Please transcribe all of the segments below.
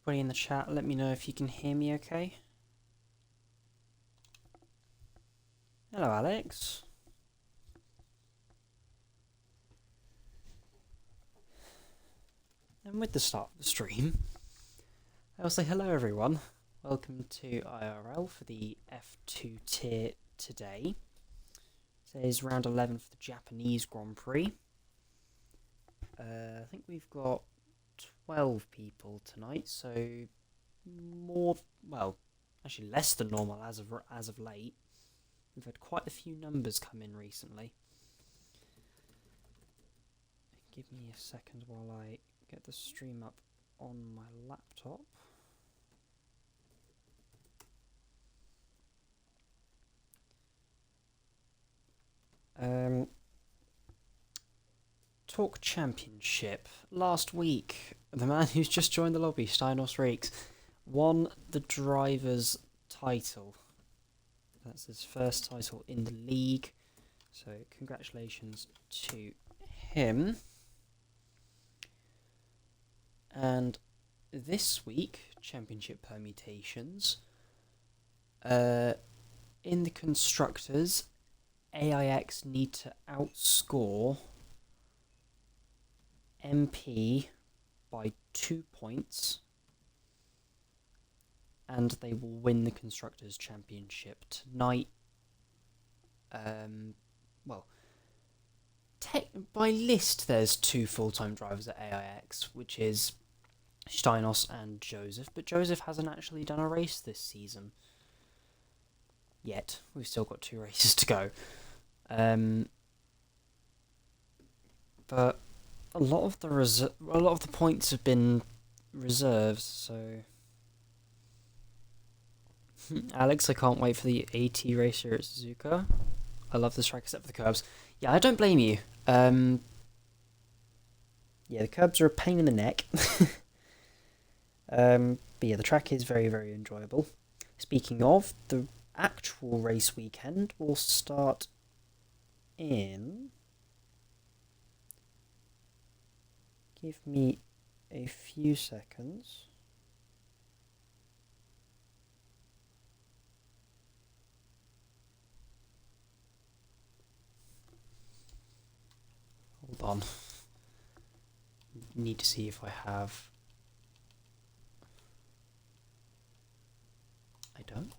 everybody in the chat, let me know if you can hear me okay. Hello, Alex. And with the start of the stream, I'll say hello everyone. Welcome to IIRL for the F2 tier today. Today's round 11 for the Japanese Grand Prix. I think we've got 12 people tonight, so more, well, actually less than normal as of late. We've had quite a few numbers come in recently. Give me a second while I get the stream up on my laptop. Talk Championship. Last week, the man who's just joined the lobby, Steinos Reeks, won the driver's title. That's his first title in the league. So congratulations to him. And this week, championship permutations. In the constructors, AIX need to outscore MP by 2 points, and they will win the constructors championship tonight. Well, by list, there's 2 full-time drivers at AIX, which is Steinos and Joseph, but Joseph hasn't actually done a race this season yet. We've still got 2 races to go. But a lot of the points have been reserved, so Alex, I can't wait for the AT race here at Suzuka. I love this track except for the curbs. Yeah, I don't blame you. Yeah, the curbs are a pain in the neck. But yeah, the track is very, very enjoyable. Speaking of, the actual race weekend will start in... Give me a few seconds. Hold on. Need to see if I have... I don't.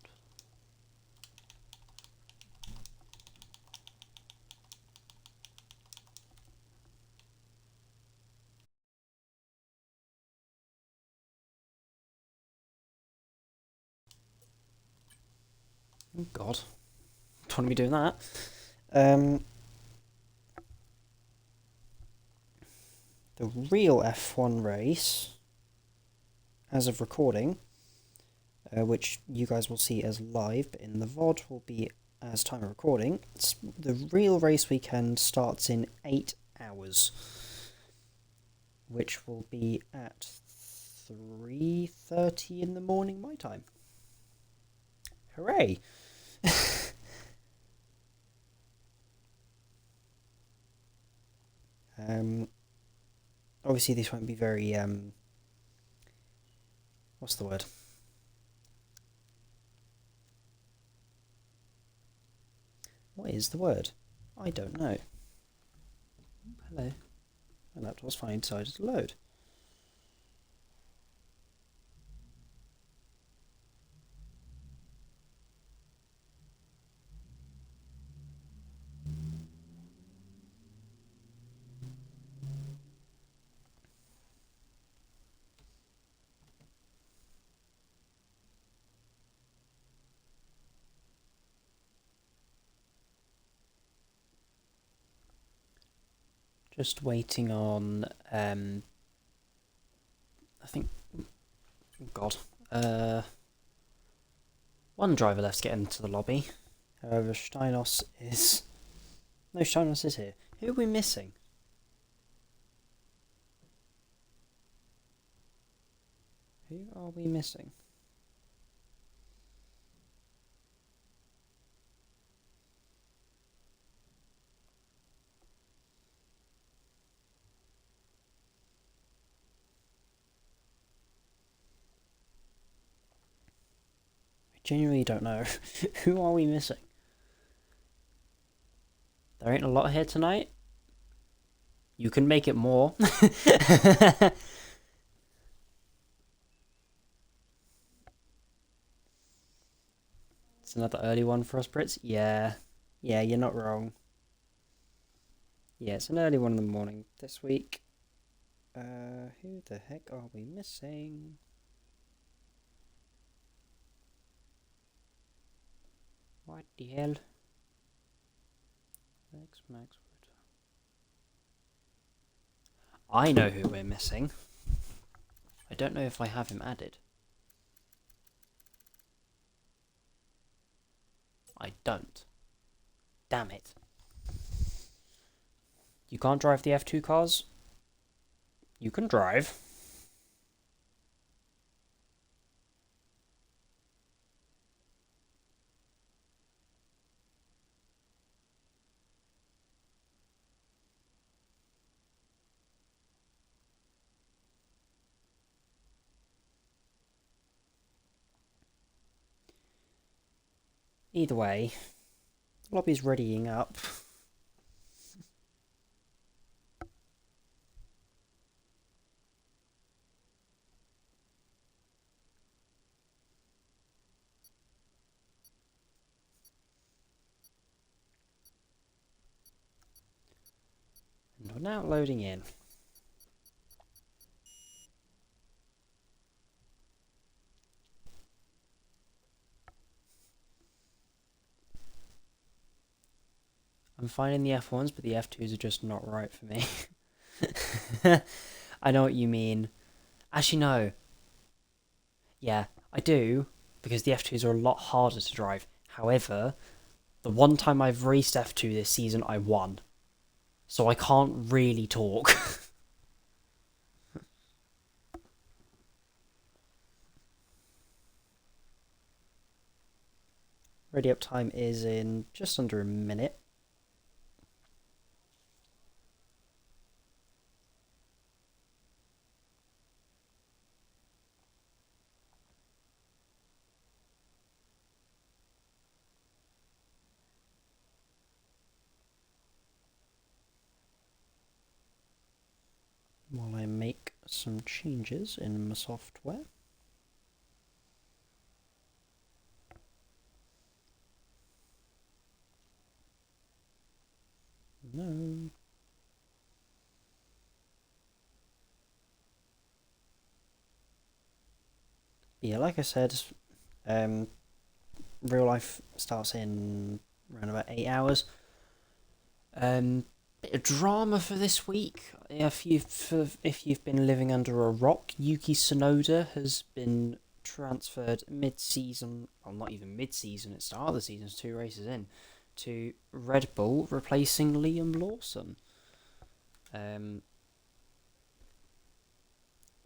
Oh God, don't want to be doing that. The real F1 race, as of recording, which you guys will see as live, but in the VOD will be as time of recording. The real race weekend starts in 8 hours, which will be at 3:30 in the morning my time. Hooray! Obviously this won't be very, what's the word? What is the word? I don't know. Hello. My laptop's finally decided to load. Just waiting on, I think, God, one driver left to get into the lobby. However, Steinos is... No, Steinos is here. Who are we missing? Who are we missing? Genuinely don't know. Who are we missing? There ain't a lot here tonight. You can make it more. It's another early one for us Brits. Yeah. Yeah, you're not wrong. Yeah, it's an early one in the morning this week. Who the heck are we missing? What the hell? Max. I know who we're missing. I don't know if I have him added. I don't. Damn it. You can't drive the F2 cars? You can drive. Either way, lobby's readying up. And we're now loading in. I'm finding the F1s, but the F2s are just not right for me. I know what you mean. Actually, no. Yeah, I do, because the F2s are a lot harder to drive. However, the one time I've raced F2 this season, I won. So I can't really talk. Ready up time is in just under a minute. While I make some changes in my software. No. Yeah, like I said, real life starts in around about 8 hours. Bit of drama for this week. If you've been living under a rock, Yuki Tsunoda has been transferred mid-season, well, not even mid-season, it's the start of the season, it's 2 races in, to Red Bull, replacing Liam Lawson.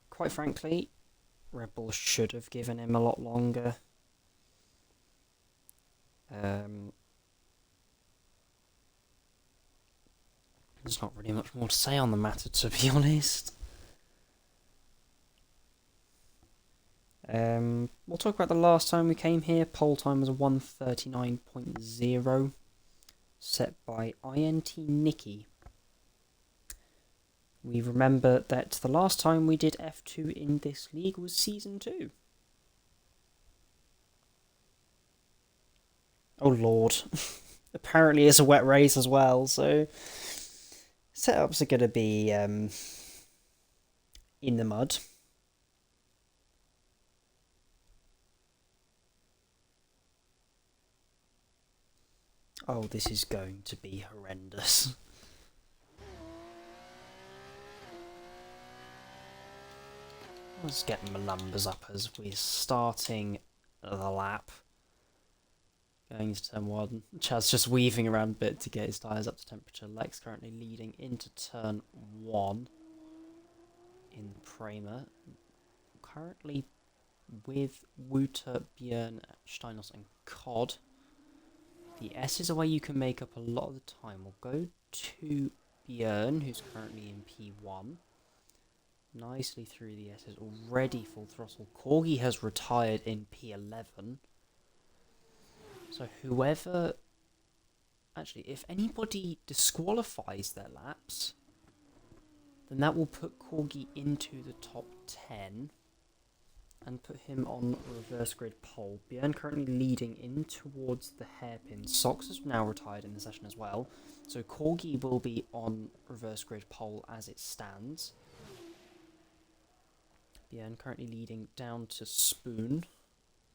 Quite frankly, Red Bull should have given him a lot longer. There's not really much more to say on the matter, to be honest. We'll talk about the last time we came here. Pole time was 1:39.0, set by INT Nicky. We remember that the last time we did F2 in this league was Season 2. Oh lord. Apparently it's a wet race as well, so setups are going to be in the mud. Oh, this is going to be horrendous. Let's get my numbers up as we're starting the lap. Going to turn 1. Chad's just weaving around a bit to get his tyres up to temperature. Lex currently leading into turn 1 in Prima. Currently with Wouter, Björn, Steinos and Cod. The S's are where you can make up a lot of the time. We'll go to Björn, who's currently in P1. Nicely through the S's, already full throttle. Corgi has retired in P11. So whoever... Actually, if anybody disqualifies their laps, then that will put Corgi into the top 10 and put him on reverse grid pole. Björn currently leading in towards the hairpin. Socks is now retired in the session as well. So Corgi will be on reverse grid pole as it stands. Björn currently leading down to Spoon.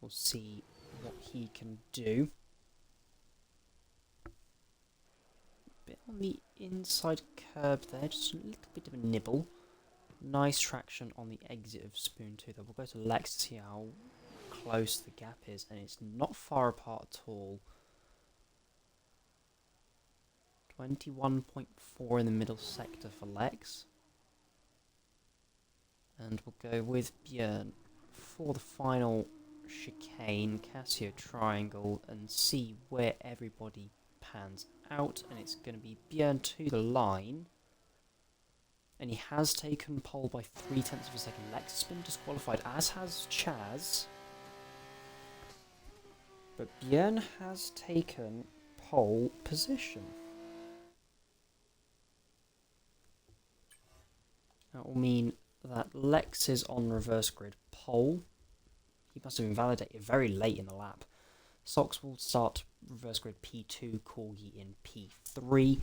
We'll see what he can do. Bit on the inside curb there, just a little bit of a nibble. Nice traction on the exit of Spoon too, though. We'll go to Lex to see how close the gap is, and it's not far apart at all. 21.4 in the middle sector for Lex. And we'll go with Björn for the final chicane, Casio triangle, and see where everybody pans out. And it's going to be Björn to the line. And he has taken pole by 0.3 of a second. Lex has been disqualified, as has Chaz. But Björn has taken pole position. That will mean that Lex is on reverse grid pole. He must have been validated very late in the lap. Socks will start reverse grid P2, Corgi in P3.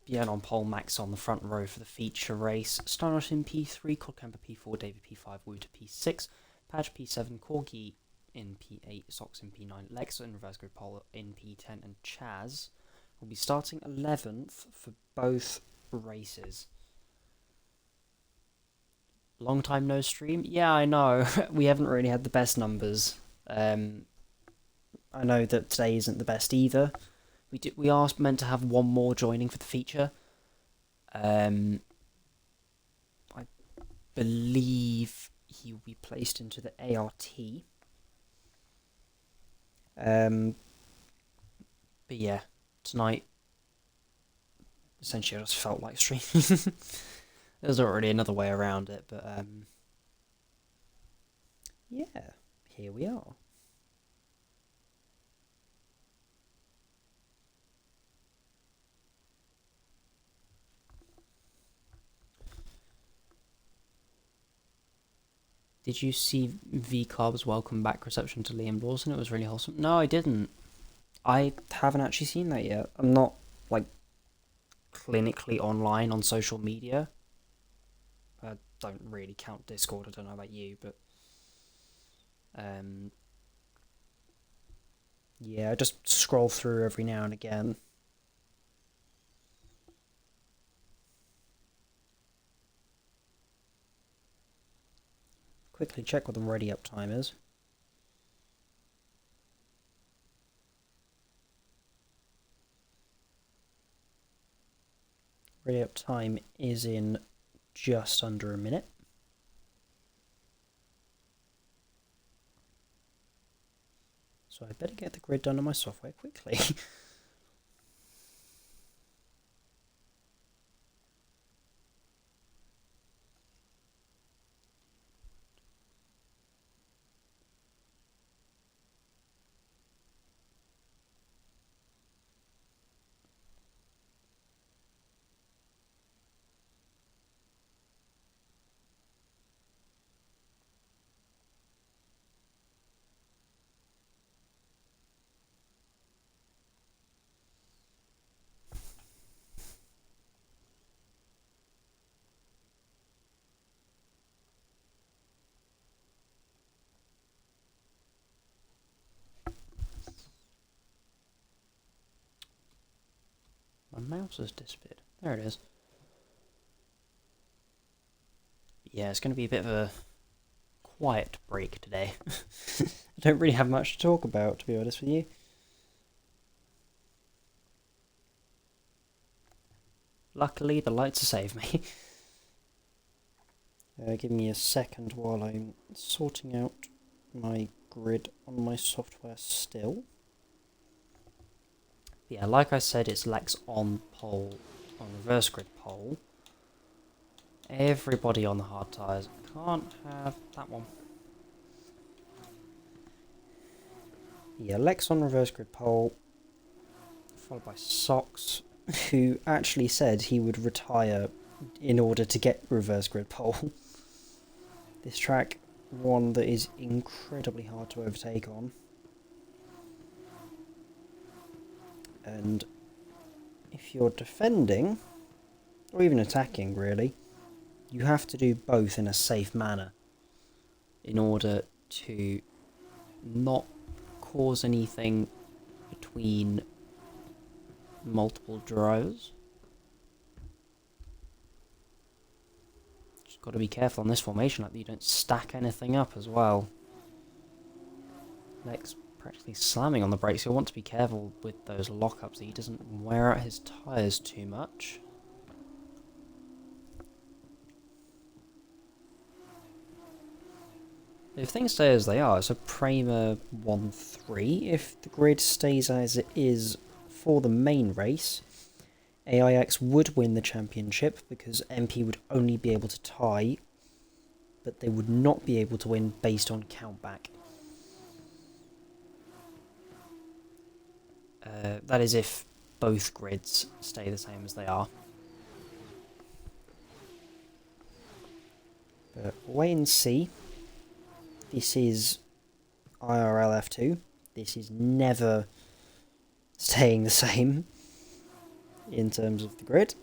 Björn on pole, Max on the front row for the feature race. Steinos in P3, Kodkamper P4, David P5, Wooter P6, Padge P7, Corgi in P8, Socks in P9, Lex in reverse grid pole in P10, and Chaz will be starting 11th for both races. Long time no stream? Yeah, I know. We haven't really had the best numbers. I know that today isn't the best either. We are meant to have one more joining for the feature. I believe he will be placed into the ART. But yeah, tonight essentially I just felt like streaming. There's not really another way around it, but yeah, here we are. Did you see V-Carb's welcome back reception to Liam Lawson? It was really wholesome. No, I didn't. I haven't actually seen that yet. I'm not, like, clinically online on social media. I don't really count Discord, I don't know about you, but... yeah, I just scroll through every now and again. Quickly check what the ready up time is. Ready up time is in just under a minute. So I better get the grid done on my software quickly. My mouse has disappeared. There it is. Yeah, it's going to be a bit of a quiet break today. I don't really have much to talk about, to be honest with you. Luckily, the lights are saved me. Give me a second while I'm sorting out my grid on my software still. Yeah, like I said, it's Lex on pole on reverse grid pole. Everybody on the hard tyres. Can't have that one. Yeah, Lex on reverse grid pole, followed by Socks, who actually said he would retire in order to get reverse grid pole. This track, one that is incredibly hard to overtake on. And if you're defending, or even attacking really, you have to do both in a safe manner in order to not cause anything between multiple drivers. Just got to be careful on this formation like that you don't stack anything up as well. Lex practically slamming on the brakes. You'll want to be careful with those lockups that he doesn't wear out his tyres too much. If things stay as they are, it's a Prima 1-3. If the grid stays as it is for the main race, AIX would win the championship because MP would only be able to tie, but they would not be able to win based on countback. That is if both grids stay the same as they are. But wait and see. This is IRL F2. This is never staying the same in terms of the grid.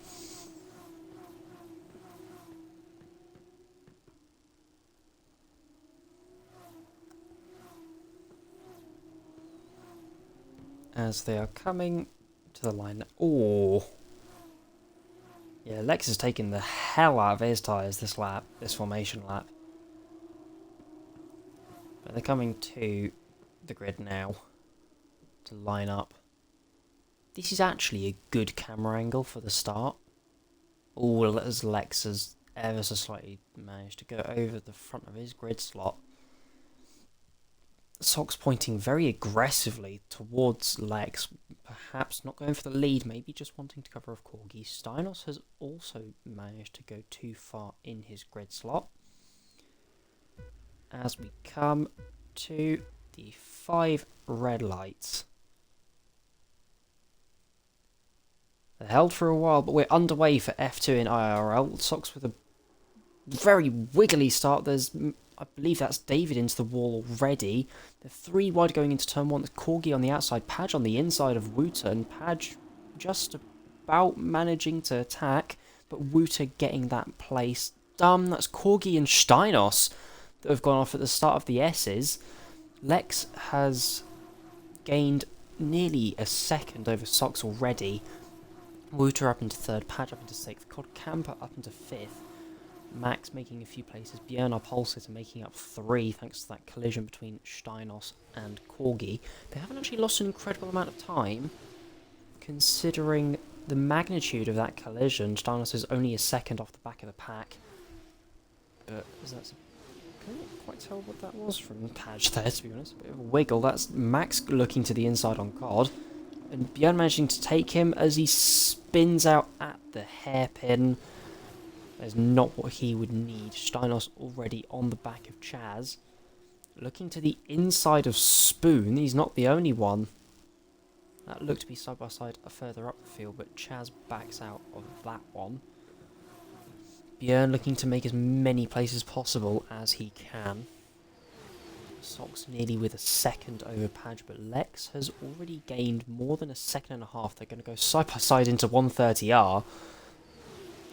As they are coming to the line. Oh, yeah, Lex has taken the hell out of his tyres this lap, this formation lap. But they're coming to the grid now to line up. This is actually a good camera angle for the start. Oh, as Lex has ever so slightly managed to go over the front of his grid slot. Socks pointing very aggressively towards Lex, perhaps not going for the lead, maybe just wanting to cover off Corgi. Steinos has also managed to go too far in his grid slot. As we come to the 5 red lights. They're held for a while, but we're underway for F2 in IIRL. Socks with a very wiggly start. There's, I believe that's David into the wall already. They're 3 wide going into turn 1. There's Corgi on the outside, Padge on the inside of Wouter, and Padge just about managing to attack, but Wouter getting that place done. That's Corgi and Steinos that have gone off at the start of the S's. Lex has gained nearly a second over Socks already. Wouter up into 3rd, Padge up into 6th, Cod Camper up into 5th. Max making a few places, Björn our pole sitter making up 3 thanks to that collision between Steinos and Corgi. They haven't actually lost an incredible amount of time considering the magnitude of that collision. Steinos is only a second off the back of the pack. But that's I can't quite tell what that was from Padge there, to be honest. A bit of a wiggle. That's Max looking to the inside on Cod. And Björn managing to take him as he spins out at the hairpin. That is not what he would need. Steinos already on the back of Chaz. Looking to the inside of Spoon. He's not the only one. That looked to be side by side further up the field, but Chaz backs out of that one. Björn looking to make as many places as possible as he can. Socks nearly with a second over Padge, but Lex has already gained more than a second and a half. They're going to go side by side into 130R.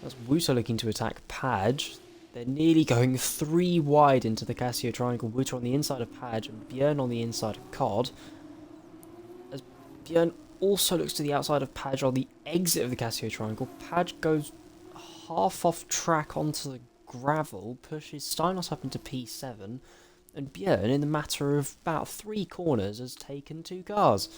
That's Wouter looking to attack Padge. They're nearly going 3 wide into the Casio triangle. Wouter on the inside of Padge and Björn on the inside of Cod. As Björn also looks to the outside of Padge on the exit of the Casio triangle. Padge goes half off track onto the gravel, pushes Steinos up into P7, and Björn, in the matter of about 3 corners, has taken 2 cars.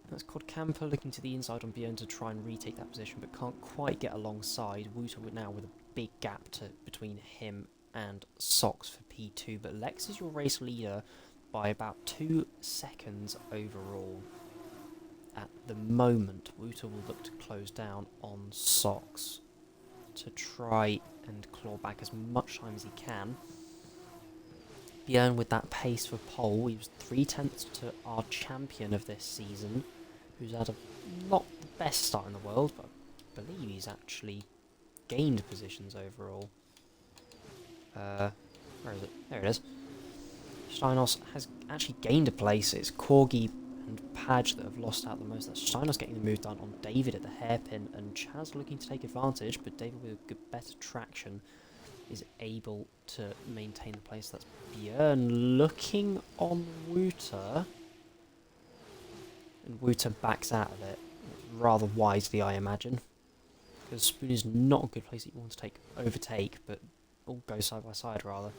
That's Cod Camper looking to the inside on Björn to try and retake that position, but can't quite get alongside. Wouter now with a big gap between him and Socks for P2, but Lex is your race leader by about 2 seconds overall. at the moment, Wouter will look to close down on Socks to try and claw back as much time as he can. Björn with that pace for pole, he was 3/10 to our champion of this season, who's had a not the best start in the world, but I believe he's actually gained positions overall. Where is it? There it is. Steinos has actually gained a place. It's Corgi and Padge that have lost out the most. That's Steinos getting the move done on David at the hairpin, and Chaz looking to take advantage, but David with good, better traction is able to maintain the place. That's Björn looking on Wouter, and Wouter backs out of it, rather wisely I imagine, because Spoon is not a good place that you want to overtake, but all go side by side rather.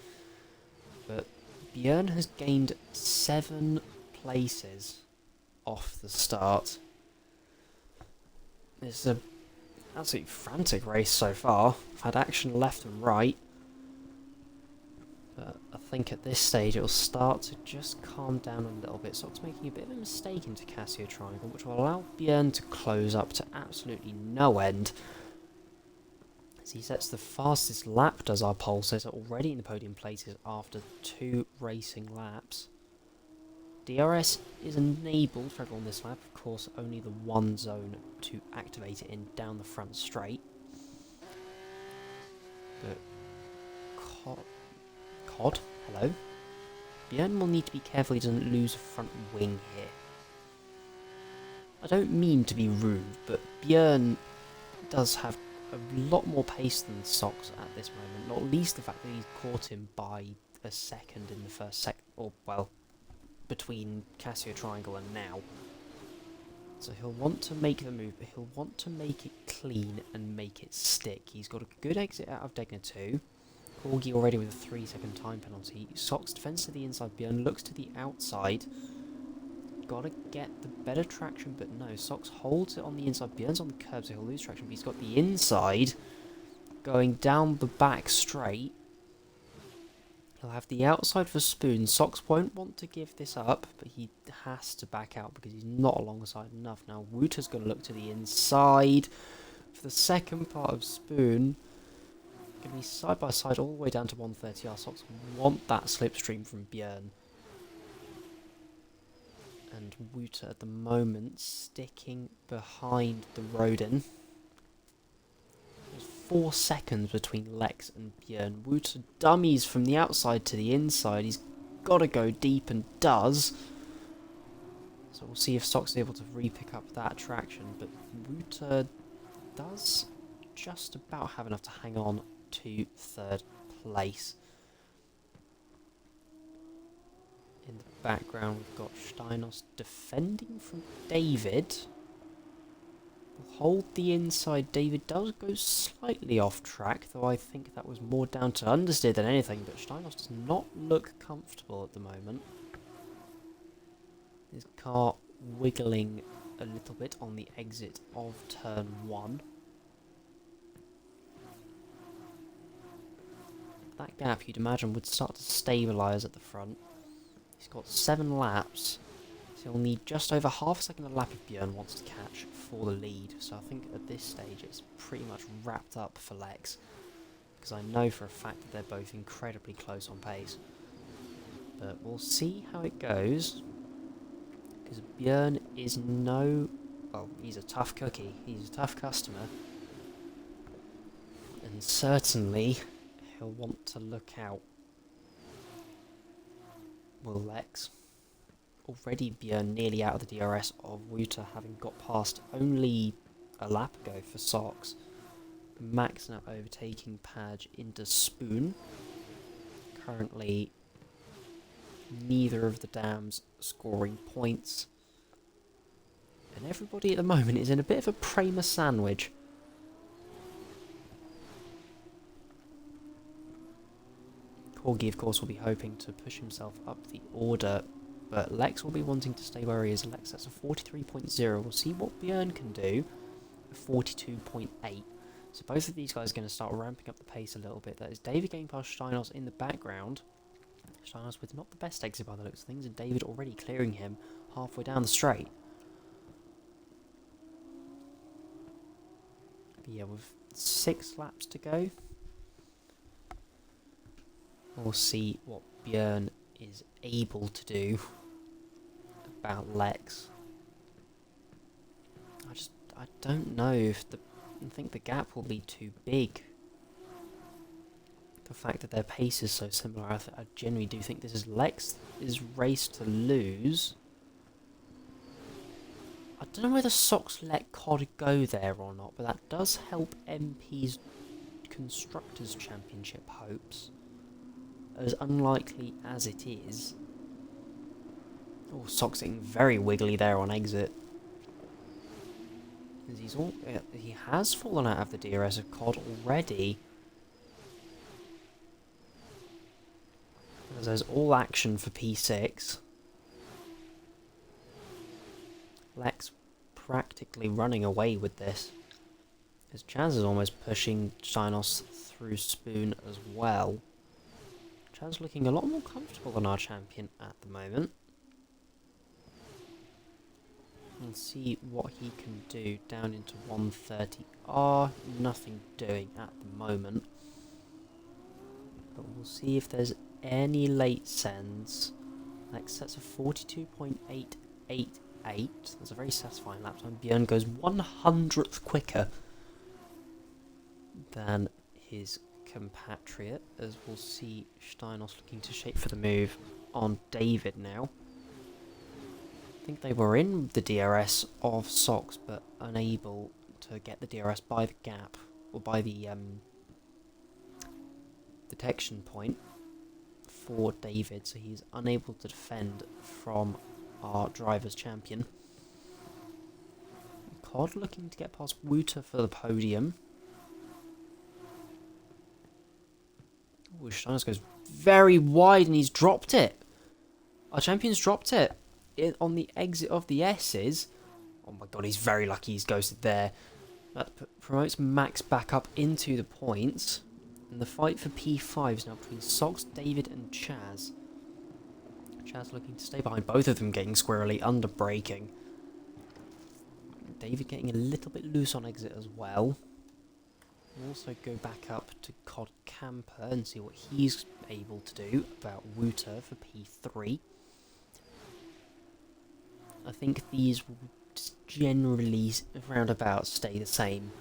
But Björn has gained 7 places off the start. It's an absolutely frantic race so far. I've had action left and right, but I think at this stage it'll start to just calm down a little bit. Sock's making a bit of a mistake into Casio Triangle, which will allow Björn to close up to absolutely no end. As he sets the fastest lap, does our pole sitter, already in the podium places after 2 racing laps. DRS is enabled for everyone this lap, of course only the one zone to activate it in down the front straight. But Cod, hello. Björn will need to be careful he doesn't lose a front wing here. I don't mean to be rude, but Björn does have a lot more pace than Socks at this moment, not least the fact that he's caught him by a second in the first between Casio Triangle and now. So he'll want to make the move, but he'll want to make it clean and make it stick. He's got a good exit out of Degner 2. Corgi already with a 3-second time penalty. Socks defends to the inside, Björn looks to the outside. Gotta get the better traction, but no, Socks holds it on the inside. Björn's on the curb, so he'll lose traction, but he's got the inside going down the back straight. He'll have the outside for Spoon. Socks won't want to give this up, but he has to back out because he's not alongside enough. Now Wouter's going to look to the inside for the second part of Spoon. Going to be side by side all the way down to 130R. Socks want that slipstream from Björn. And Wouter at the moment sticking behind the Rodin. There's 4 seconds between Lex and Björn. Wouter dummies from the outside to the inside. He's got to go deep and does. So we'll see if Socks is able to re-pick up that traction. But Wouter does just about have enough to hang on to 3rd place. In the background, we've got Steinos defending from David. We'll hold the inside. David does go slightly off track, though I think that was more down to understeer than anything, but Steinos does not look comfortable at the moment. His car wiggling a little bit on the exit of turn 1. That gap, you'd imagine, would start to stabilise at the front. He's got 7 laps, so he'll need just over half a second a lap if Björn wants to catch for the lead. So I think at this stage it's pretty much wrapped up for Lex, because I know for a fact that they're both incredibly close on pace. But we'll see how it goes, because Björn is he's a tough cookie, he's a tough customer, and certainly he'll want to look out. Will Lex. Already Björn nearly out of the DRS of Wouter, having got past only a lap ago for Socks. Max now overtaking Padge into Spoon. Currently neither of the dams scoring points. And everybody at the moment is in a bit of a Prima sandwich. Corgi, of course, will be hoping to push himself up the order, but Lex will be wanting to stay where he is. Lex, that's a 43.0. We'll see what Björn can do. A 42.8. So both of these guys are going to start ramping up the pace a little bit. That is David getting past Steinos in the background. Steinos with not the best exit by the looks of things, and David already clearing him halfway down the straight. But yeah, with 6 laps to go, we'll see what Björn is able to do about Lex. I don't know if I think the gap will be too big. The fact that their pace is so similar, I genuinely do think this is Lex is race to lose. I don't know whether Sox let COD go there or not, but that does help MP's Constructors' Championship hopes. As unlikely as it is. Oh, Sox getting very wiggly there on exit. He has fallen out of the DRS of COD already. As there's all action for P6. Lex practically running away with this. As Chaz is almost pushing Shinos through Spoon as well. Chaz looking a lot more comfortable than our champion at the moment. And see what he can do down into 130R. Nothing doing at the moment. But we'll see if there's any late sends. Lex sets a 42.888. That's a very satisfying lap time. Björn goes 100th quicker than his compatriot, as we'll see Steinos looking to shape for the move on David now. I think they were in the DRS of Sox, but unable to get the DRS by the gap, or by the detection point for David, so he's unable to defend from our driver's champion. COD looking to get past Wouter for the podium. Oh, Steinos goes very wide and he's dropped it. Our champion's dropped it. On the exit of the S's. Oh my god, he's very lucky he's ghosted there. That promotes Max back up into the points. And the fight for P5 is now between Sox, David and Chaz. Chaz looking to stay behind, both of them getting squirrely, under braking. David getting a little bit loose on exit as well. We'll also go back up to COD Camper and see what he's able to do about Wouter for P3. I think these will generally roundabout stay the same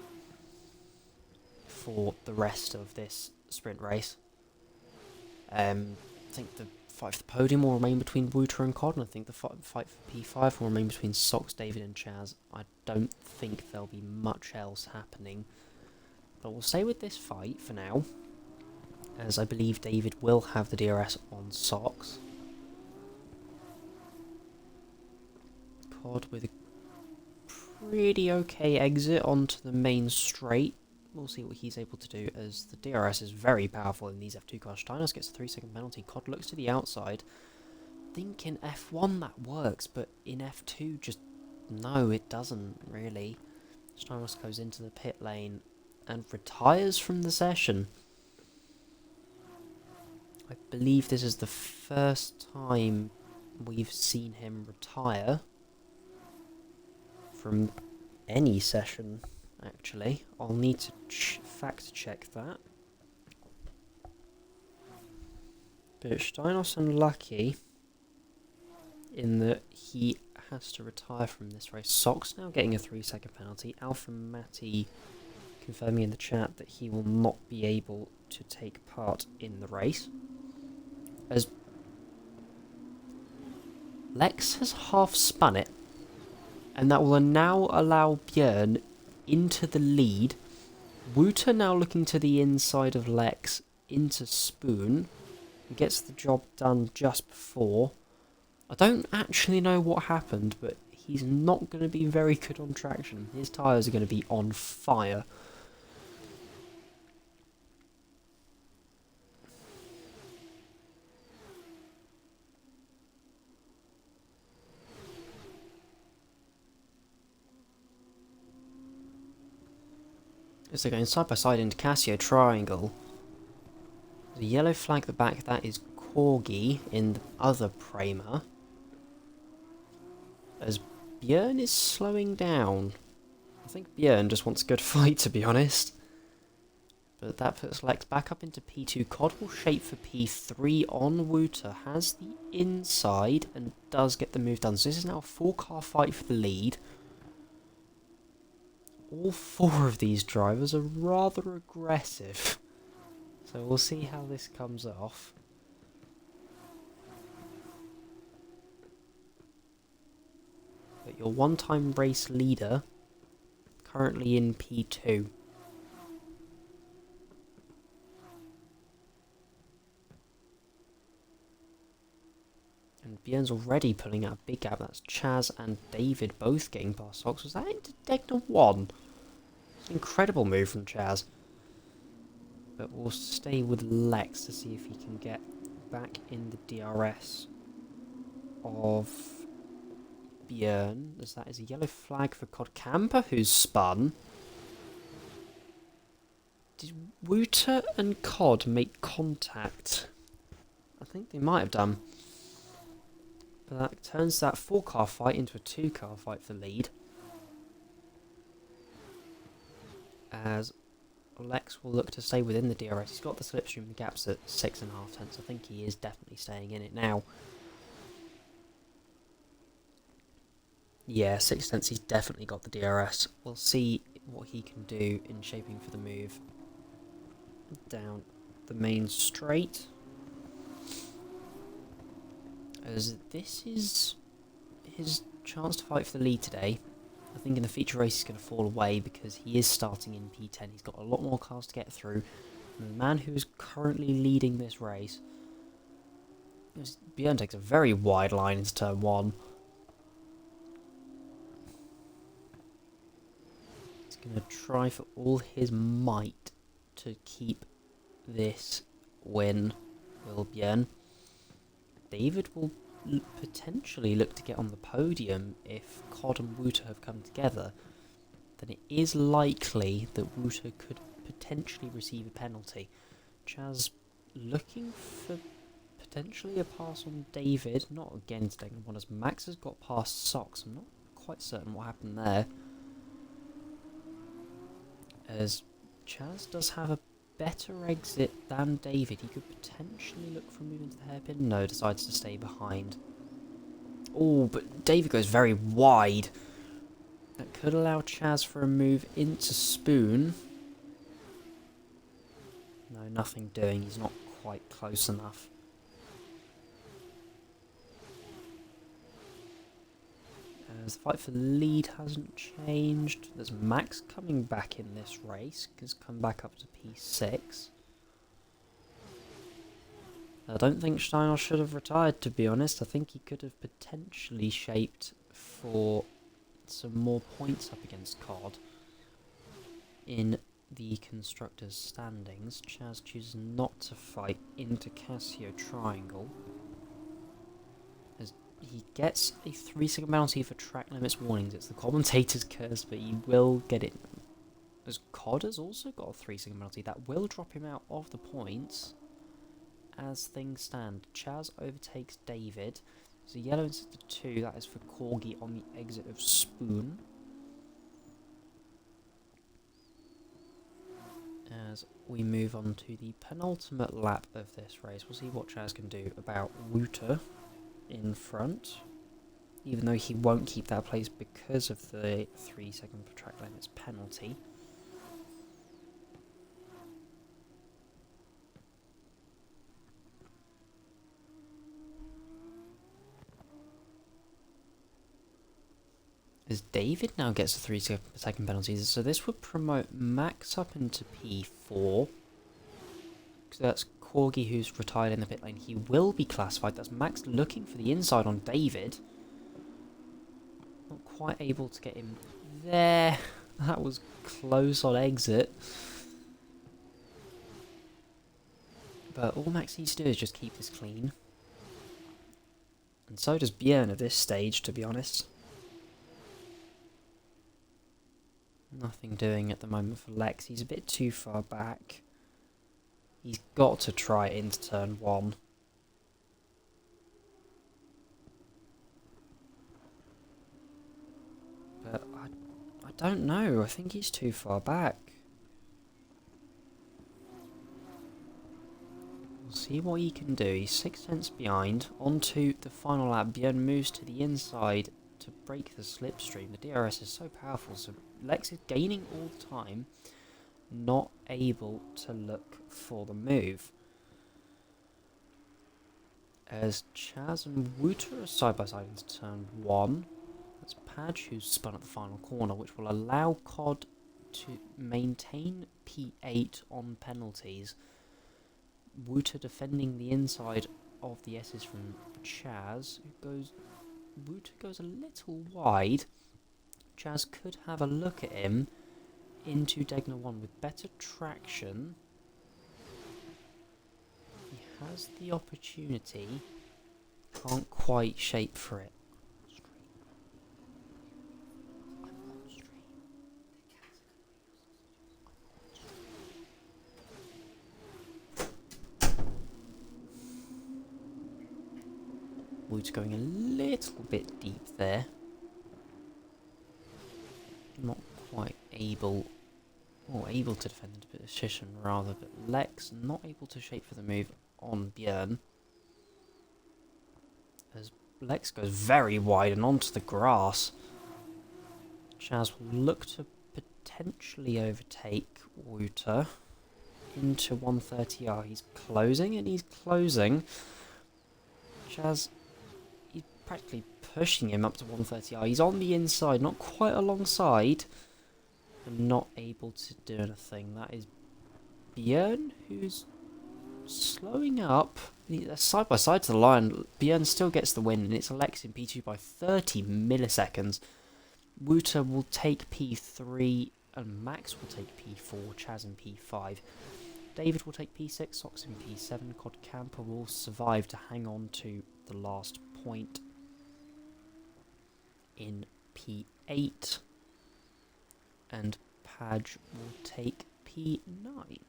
for the rest of this sprint race. I think the fight for the podium will remain between Wouter and COD, and I think the fight for P5 will remain between Sox, David and Chaz. I don't think there'll be much else happening. But we'll stay with this fight for now, as I believe David will have the DRS on Sox. COD with a pretty okay exit onto the main straight. We'll see what he's able to do, as the DRS is very powerful in these F2 cars. Steinos gets a 3-second penalty. COD looks to the outside. I think in F1 that works, but in F2 just no, it doesn't really. Steinos goes into the pit lane and retires from the session. I believe this is the first time we've seen him retire from any session, actually. I'll need to fact check that. But Steinos unlucky in that he has to retire from this race. Sox now getting a 3-second penalty. Alpha Matty confirming in the chat that he will not be able to take part in the race, as Lex has half spun it, and that will now allow Björn into the lead. Wouter now looking to the inside of Lex into Spoon. He gets the job done just before. I don't actually know what happened, but he's not going to be very good on traction. His tyres are going to be on fire. As they're going side by side into Casio Triangle. The yellow flag at the back, that is Corgi in the other Prima. As Björn is slowing down. I think Björn just wants a good fight, to be honest. But that puts Lex back up into P2. Cod will shape for P3 on Wooter. Has the inside and does get the move done. So this is now a full car fight for the lead. All four of these drivers are rather aggressive. So we'll see how this comes off. But your one-time race leader, currently in P2. And Björn's already pulling out a big gap. That's Chaz and David both getting past Sox. Was that into Degner 1? It's an incredible move from Chaz. But we'll stay with Lex to see if he can get back in the DRS of Björn, as that is a yellow flag for Cod Camper, who's spun. Did Wooter and Cod make contact? I think they might have done. But that turns that 4-car fight into a 2-car fight for the lead. As Lex will look to stay within the DRS. He's got the slipstream, the gap's at 6.5 tenths. I think he is definitely staying in it now. Yeah, 6 tenths, he's definitely got the DRS. We'll see what he can do in shaping for the move down the main straight. As this is his chance to fight for the lead today. I think in the feature race he's going to fall away because he is starting in P10. He's got a lot more cars to get through. And the man who is currently leading this race, Björn takes a very wide line into turn 1. He's going to try for all his might to keep this win, will Björn. David will potentially look to get on the podium if Cod and Wooter have come together. Then it is likely that Wooter could potentially receive a penalty. Chaz looking for potentially a pass on David, not against Degner 1, as Max has got past Sox. I'm not quite certain what happened there. As Chaz does have a better exit than David. He could potentially look for a move into the hairpin. No, decides to stay behind. Oh, but David goes very wide. That could allow Chaz for a move into Spoon. No, nothing doing. He's not quite close enough. As the fight for the lead hasn't changed. There's Max coming back in this race. He's come back up to P6. I don't think Steiner should have retired, to be honest. I think he could have potentially shaped for some more points up against Cod in the constructors' standings. Chaz chooses not to fight into Casio Triangle. He gets a 3-second penalty for track limits warnings. It's the commentator's curse, but he will get it. As Cod has also got a 3-second penalty. That will drop him out of the points as things stand. Chaz overtakes David. So yellow instead of 2. That is for Corgi on the exit of Spoon. As we move on to the penultimate lap of this race, we'll see what Chaz can do about Wooter in front, even though he won't keep that place because of the 3-second for track limits penalty. As David now gets a 3-second penalty, so this would promote Max up into P4. So that's Corgi, who's retired in the pit lane. He will be classified. That's Max looking for the inside on David. Not quite able to get him there. That was close on exit. But all Max needs to do is just keep this clean. And so does Björn at this stage, to be honest. Nothing doing at the moment for Lex. He's a bit too far back. He's got to try it into turn 1. But I don't know. I think he's too far back. We'll see what he can do. He's 6 tenths behind. Onto the final lap. Björn moves to the inside to break the slipstream. The DRS is so powerful, so Lex is gaining all the time, not able to look for the move. As Chaz and Wouter are side by side into turn 1. That's Padge who's spun at the final corner, which will allow COD to maintain P8 on penalties. Wouter defending the inside of the S's from Chaz. Wouter goes a little wide. Chaz could have a look at him into Degner 1 with better traction. He has the opportunity. Can't quite shape for it. Wood's going a little bit deep there. Not quite able, or able to defend the position rather, but Lex not able to shape for the move on Björn. As Lex goes very wide and onto the grass. Chaz will look to potentially overtake Wouter into 130R. He's closing and he's closing. Chaz, he's practically pushing him up to 130R. He's on the inside, not quite alongside, and not able to do anything. That is Björn, who's slowing up. Side by side to the line. Björn still gets the win, and it's Alex in P2 by 30 milliseconds. Wouter will take P3, and Max will take P4, Chaz in P5. David will take P6, Sox in P7. Cod Camper will survive to hang on to the last point in P8. And Padge will take P9.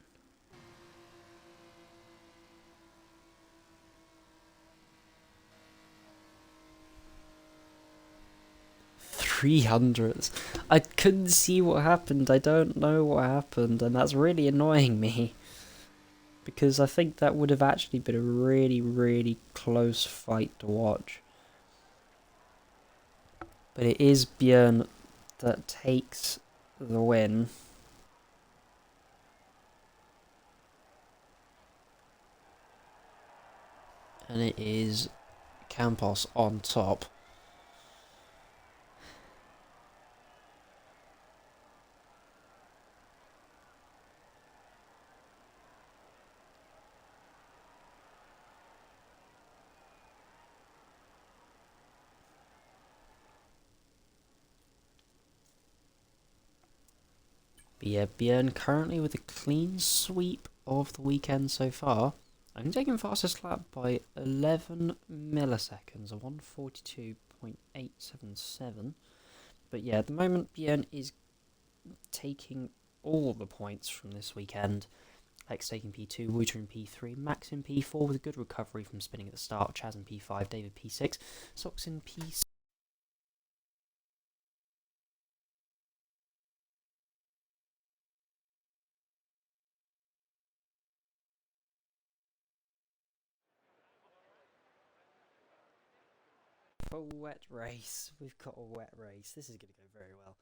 300s. I couldn't see what happened. I don't know what happened, and that's really annoying me. Because I think that would have actually been a really, really close fight to watch. But it is Björn that takes the win. And it is Campos on top. But yeah, Björn currently with a clean sweep of the weekend so far. I'm taking fastest lap by 11 milliseconds, a 142.877. But yeah, at the moment Björn is taking all the points from this weekend. Lex taking P2, Wouter in P3, Max in P4 with a good recovery from spinning at the start, Chaz in P5, David P6, Sox in P6. A wet race. We've got a wet race. This is going to go very well.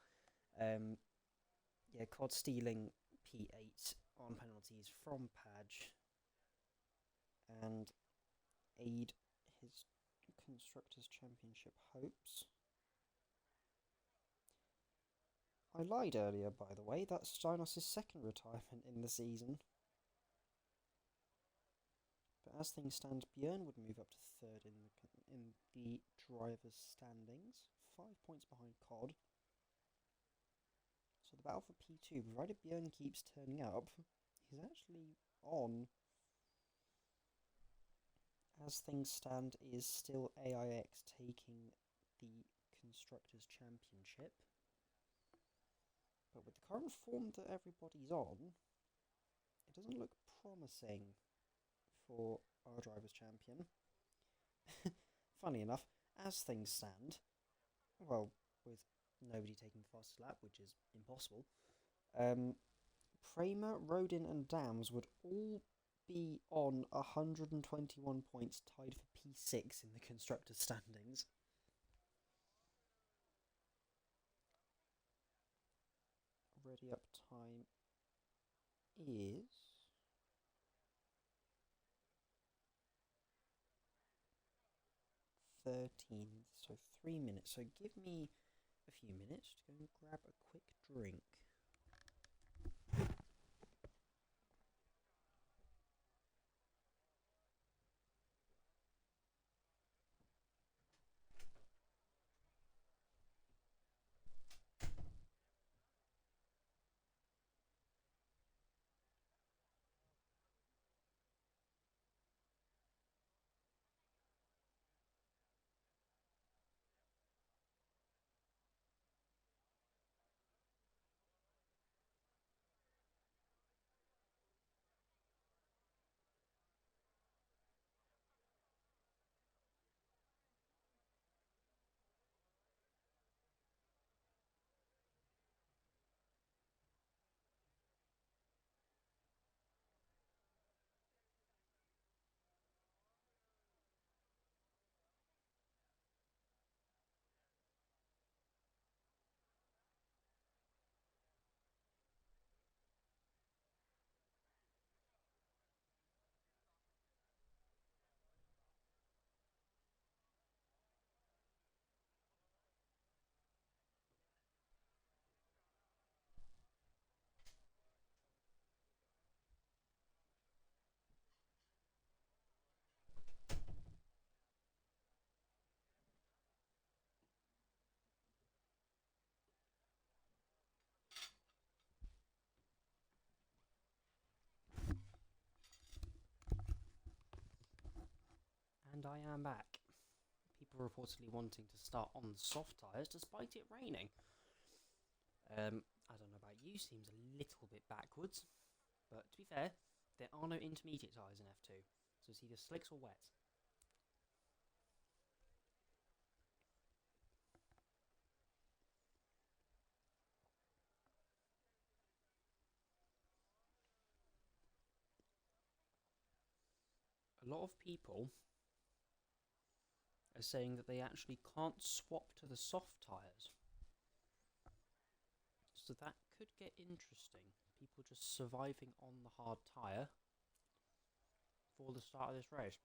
Yeah, Cod stealing P8 on penalties from Padge and aid his Constructors' Championship hopes. I lied earlier, by the way. That's Steinos' second retirement in the season. But as things stand, Björn would move up to third in the drivers' standings, 5 points behind Cod. So the battle for P2, provided Björn keeps turning up, he's actually on. As things stand, is still AIX taking the Constructors' Championship. But with the current form that everybody's on, it doesn't look promising for our Drivers' Champion. Funny enough, as things stand, well, with nobody taking the fastest lap, which is impossible. Kramer, Rodin and Dams would all be on 121 points, tied for P6 in the constructors' standings. Ready up time is 13, so 3 minutes. So give me a few minutes to go and grab a quick drink. And I am back. People reportedly wanting to start on soft tyres despite it raining. I don't know about you, seems a little bit backwards. But to be fair, there are no intermediate tyres in F2. So it's either slicks or wet. A lot of people are saying that they actually can't swap to the soft tyres. So that could get interesting. People just surviving on the hard tyre for the start of this race.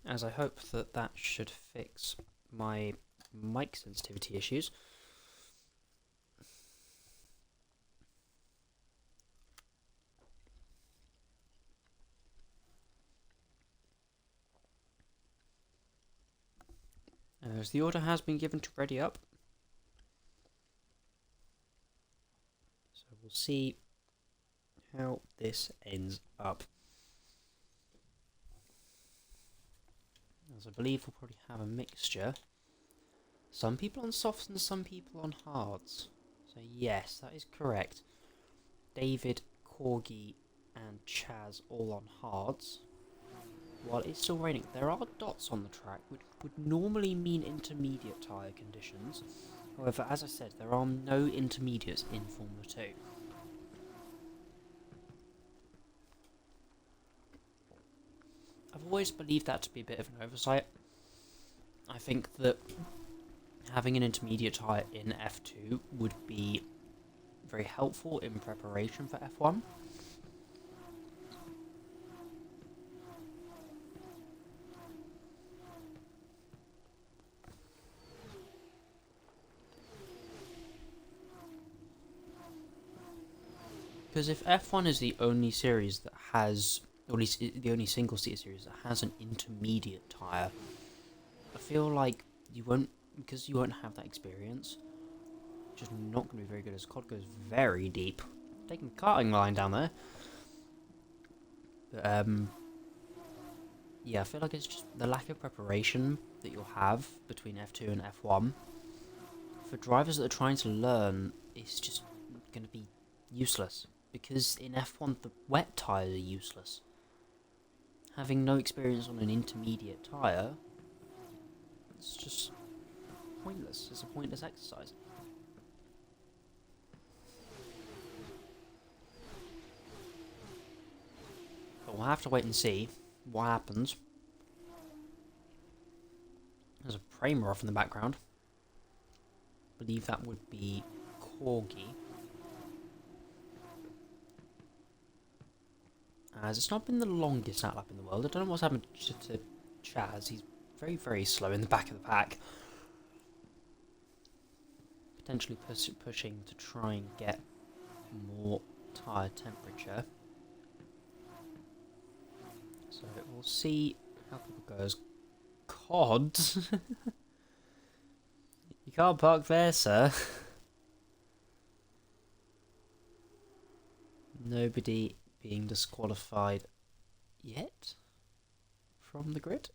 As I hope that should fix my mic sensitivity issues. As the order has been given to ready up. So we'll see how this ends up. As I believe we'll probably have a mixture. Some people on softs and some people on hards. So yes, that is correct. David, Corgi and Chaz all on hards. While it's still raining, there are dots on the track, which would normally mean intermediate tyre conditions. However, as I said, there are no intermediates in Formula 2. I've always believed that to be a bit of an oversight. I think that having an intermediate tyre in F2 would be very helpful in preparation for F1. Because if F1 is the only series that has, or at least the only single seat series that has an intermediate tyre, I feel like you won't, because you won't have that experience, just not going to be very good as COD goes very deep. Taking the karting line down there. But, yeah, I feel like it's just the lack of preparation that you'll have between F2 and F1. For drivers that are trying to learn, it's just going to be useless. Because in F1, the wet tyres are useless. Having no experience on an intermediate tyre, it's just pointless. It's a pointless exercise. But we'll have to wait and see what happens. There's a Prima off in the background. I believe that would be Corgi. As it's not been the longest outlap in the world. I don't know what's happened to Chaz. He's very, very slow in the back of the pack. Potentially pushing to try and get more tyre temperature. So we'll see how people goes. COD? You can't park there, sir. Nobody being disqualified yet from the grid.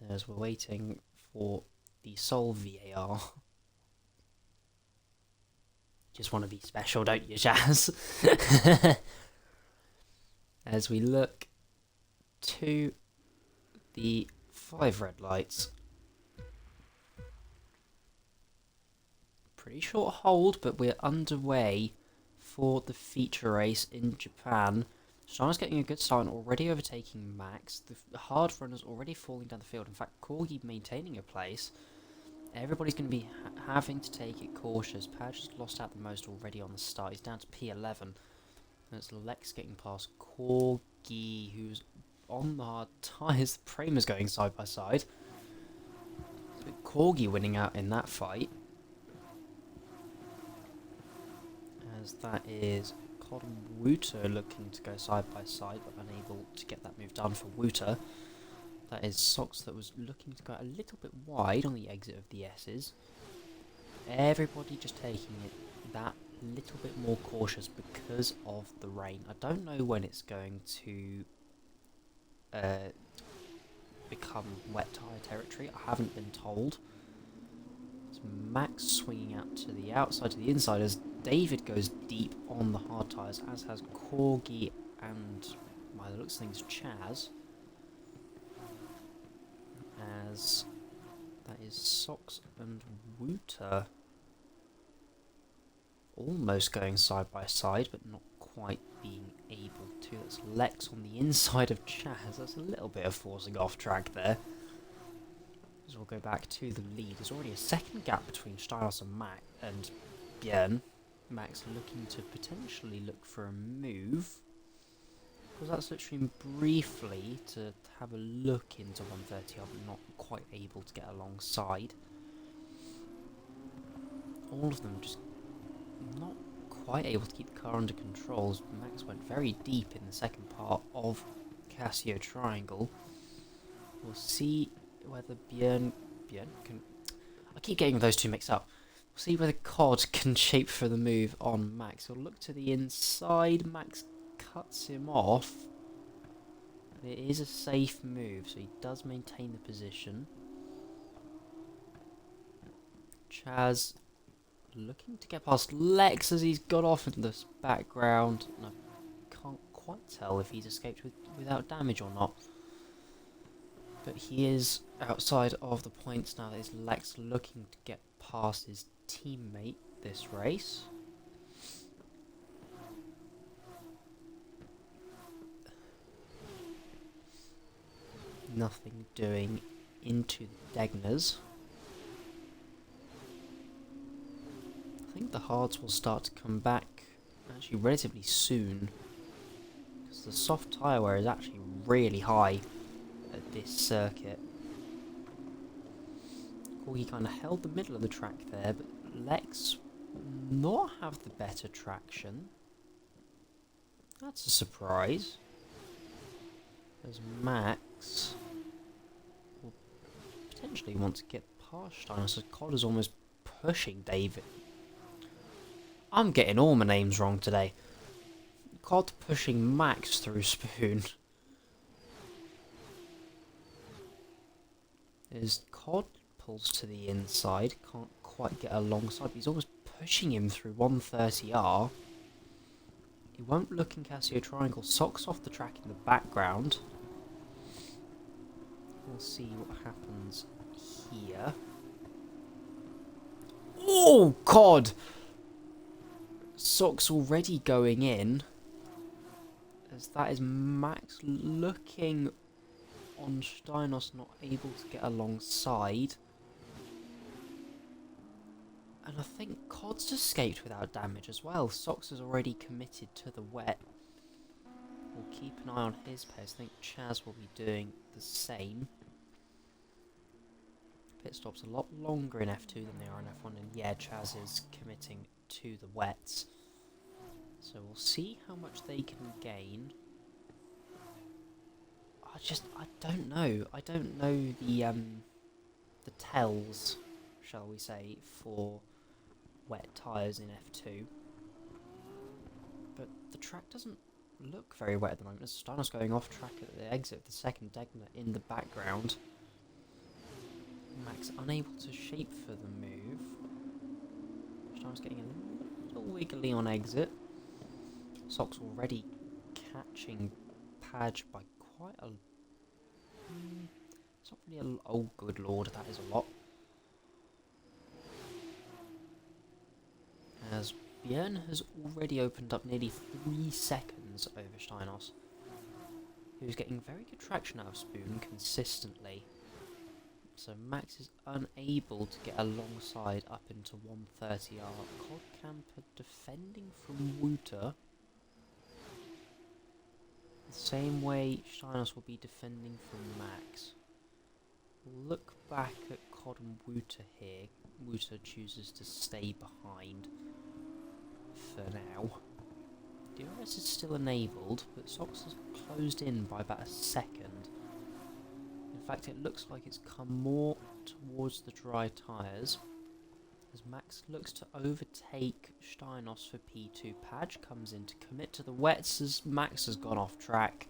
As we're waiting for the sole VAR. Just want to be special, don't you, Jazz? As we look to the 5 red lights. Pretty short hold, but we're underway for the feature race in Japan. Shana's getting a good start and already overtaking Max. The hard runner's already falling down the field. In fact, Corgi maintaining a place. Everybody's going to be having to take it cautious. Padge has lost out the most already on the start. He's down to P11. And it's Lex getting past Corgi, who's on the hard tyres. The Prima's going side by side. But Corgi winning out in that fight. As that is Colin Wooter looking to go side by side, but unable to get that move done for Wooter. That is Sox that was looking to go a little bit wide on the exit of the S's. Everybody just taking it that little bit more cautious because of the rain. I don't know when it's going to become wet tyre territory. I haven't been told. It's Max swinging out to the outside to the inside as David goes deep on the hard tyres, as has Corgi and, by the looks of things, Chaz. As that is Sox and Wooter almost going side by side, but not quite being able to. That's Lex on the inside of Chaz. That's a little bit of forcing off track there. As we'll go back to the lead. There's already a second gap between Stylos and Max and Björn. Max looking to potentially look for a move. Because that's literally briefly to have a look into 130, but not quite able to get alongside. All of them just not quite able to keep the car under control. As Max went very deep in the second part of Casio Triangle. We'll see whether Björn can... I keep getting those two mixed up. We'll see whether COD can shape for the move on Max. He'll look to the inside. Max cuts him off. It is a safe move, so he does maintain the position. Chaz looking to get past Lex as he's got off in the background. And I can't quite tell if he's escaped without damage or not. But he is outside of the points now. That is Lex looking to get past his teammate this race. Nothing doing into the Degners. I think the hards will start to come back actually relatively soon, because the soft tyre wear is actually really high at this circuit. He kind of held the middle of the track there, but Lex will not have the better traction. That's a surprise. As Max will potentially want to get past Steiner, so COD is almost pushing David. I'm getting all my names wrong today. COD pushing Max through Spoon. As COD pulls to the inside, can't quite get alongside, but he's almost pushing him through 130R. He won't look in Casio Triangle. Socks off the track in the background. We'll see what happens here. Oh, God! Socks already going in. As that is Max looking on Steinos, not able to get alongside. And I think Cod's escaped without damage as well. Socks is already committed to the wet. We'll keep an eye on his pace. I think Chaz will be doing the same. Pit stops a lot longer in F2 than they are in F1, and yeah, Chaz is committing to the wets. So we'll see how much they can gain. I don't know. I don't know the tells, shall we say, for wet tyres in F2. But the track doesn't look very wet at the moment. As Steinos going off track at the exit of the second Degner in the background. Max unable to shape for the move. Steinos getting a little wiggly on exit. Socks already catching Padge by quite a... it's not really a... oh, good lord, that is a lot. As Björn has already opened up nearly 3 seconds over Steinos, who's getting very good traction out of Spoon consistently. So Max is unable to get alongside up into 130R. Cod Camper defending from Wouter. The same way Steinos will be defending from Max. Look back at Cod and Wouter here. Wouter chooses to stay behind for now. DRS is still enabled, but Socks has closed in by about a second. In fact, it looks like it's come more towards the dry tyres, as Max looks to overtake Steinos for P2. Padge comes in to commit to the wets as Max has gone off track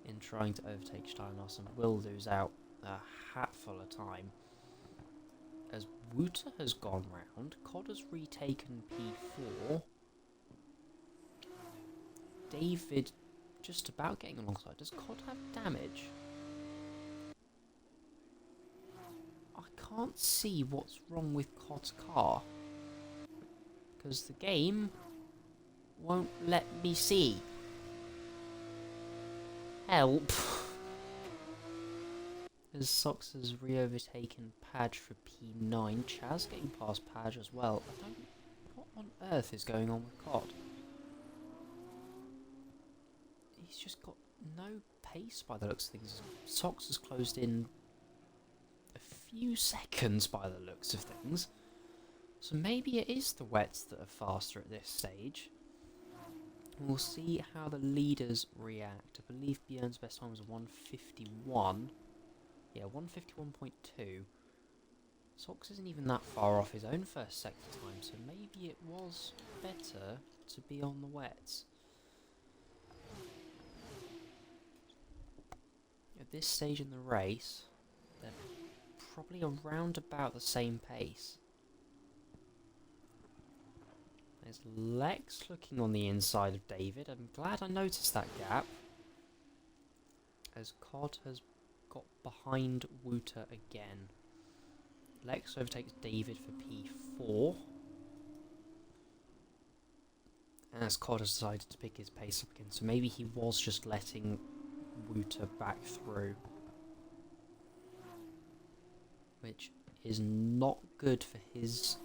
in trying to overtake Steinos and will lose out a hatful of time. As Wouter has gone round, Cod has retaken P4. David just about getting alongside. Does Cod have damage? I can't see what's wrong with Cod's car, because the game won't let me see. Help! As Socks has re-overtaken Padge for P9, Chaz getting past Padge as well. I don't... what on earth is going on with Cod? He's just got no pace by the looks of things. Socks has closed in a few seconds by the looks of things. So maybe it is the wets that are faster at this stage. We'll see how the leaders react. I believe Björn's best time was 151. Yeah, 151.2. Socks isn't even that far off his own first sector time, so maybe it was better to be on the wets. At this stage in the race, they're probably around about the same pace. There's Lex looking on the inside of David. I'm glad I noticed that gap, as Cod has got behind Wouter again. Lex overtakes David for P4. As Cod has decided to pick his pace up again, so maybe he was just letting Wouter back through, which is not good for his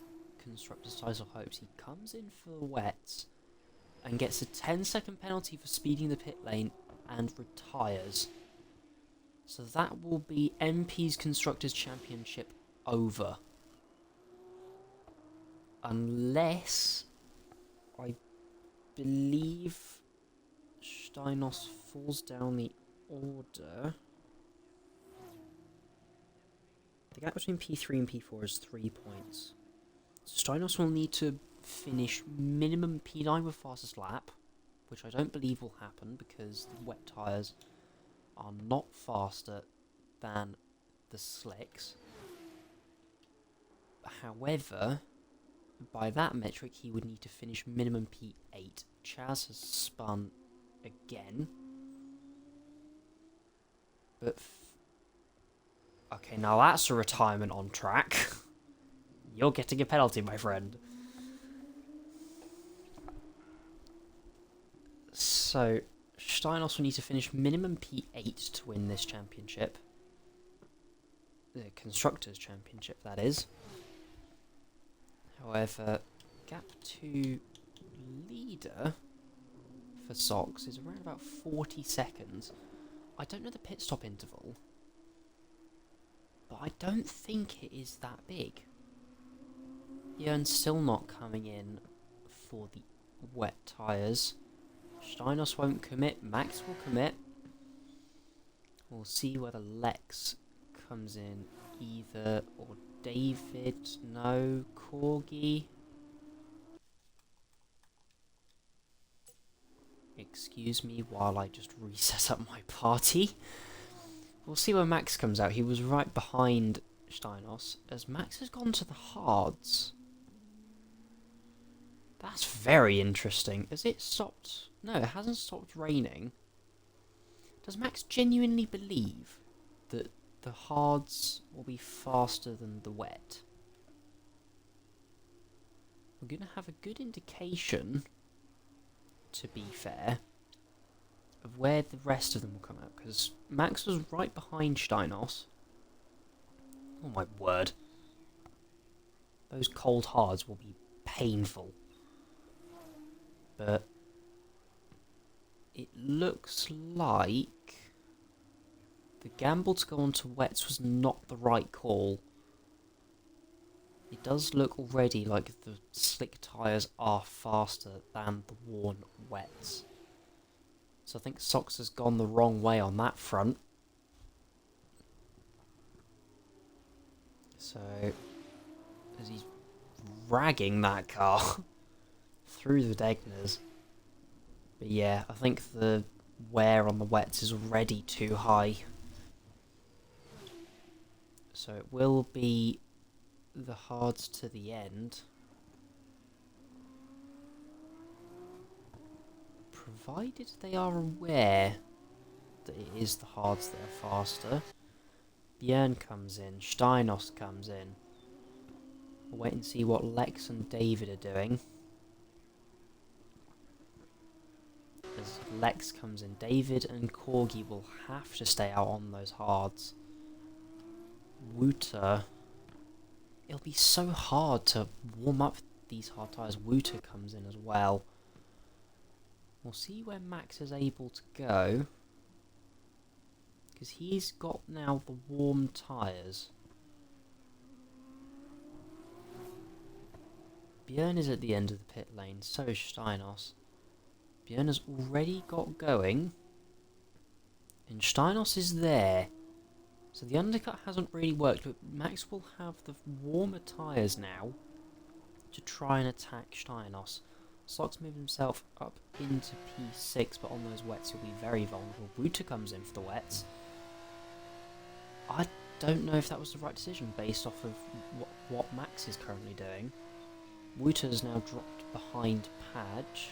Constructors' title hopes. He comes in for the wets and gets a 10-second penalty for speeding the pit lane and retires. So that will be MP's Constructors' Championship over. Unless, I believe, Steinos falls down the order. The gap between P3 and P4 is 3 points. So Steinos will need to finish minimum P9 with fastest lap, which I don't believe will happen because the wet tyres are not faster than the slicks. However, by that metric, he would need to finish minimum P8. Chaz has spun again. But... okay, now that's a retirement on track. You're getting a penalty, my friend. So, Steinos will need to finish minimum P8 to win this championship. The Constructors' Championship, that is. However, gap to leader for Sox is around about 40 seconds. I don't know the pit stop interval, but I don't think it is that big. Björn's still not coming in for the wet tyres. Steinos won't commit, Max will commit. We'll see whether Lex comes in either, or David, no, Corgi. Excuse me while I just reset up my party. We'll see where Max comes out. He was right behind Steinos, as Max has gone to the hards. That's very interesting. Has it stopped? No, it hasn't stopped raining. Does Max genuinely believe that the hards will be faster than the wet? We're going to have a good indication, to be fair, of where the rest of them will come out, because Max was right behind Steinos. Oh my word. Those cold hards will be painful. But it looks like the gamble to go on to wets was not the right call. It does look already like the slick tyres are faster than the worn wets. So I think Sox has gone the wrong way on that front. So, as he's dragging that car through the Degners. But yeah, I think the wear on the wets is already too high. So it will be the hards to the end. Provided they are aware that it is the hards that are faster. Björn comes in, Steinos comes in. We'll wait and see what Lex and David are doing. As Lex comes in, David and Corgi will have to stay out on those hards. Wouter, it'll be so hard to warm up these hard tyres. Wouter comes in as well. We'll see where Max is able to go, because he's got now the warm tyres. Björn is at the end of the pit lane, so is Steinos. Björn has already got going, and Steinos is there. So the undercut hasn't really worked, but Max will have the warmer tyres now to try and attack Steinos. Sox moves himself up into P6, but on those wets he'll be very vulnerable. Wouter comes in for the wets. I don't know if that was the right decision based off of what Max is currently doing. Wouter has now dropped behind Padge.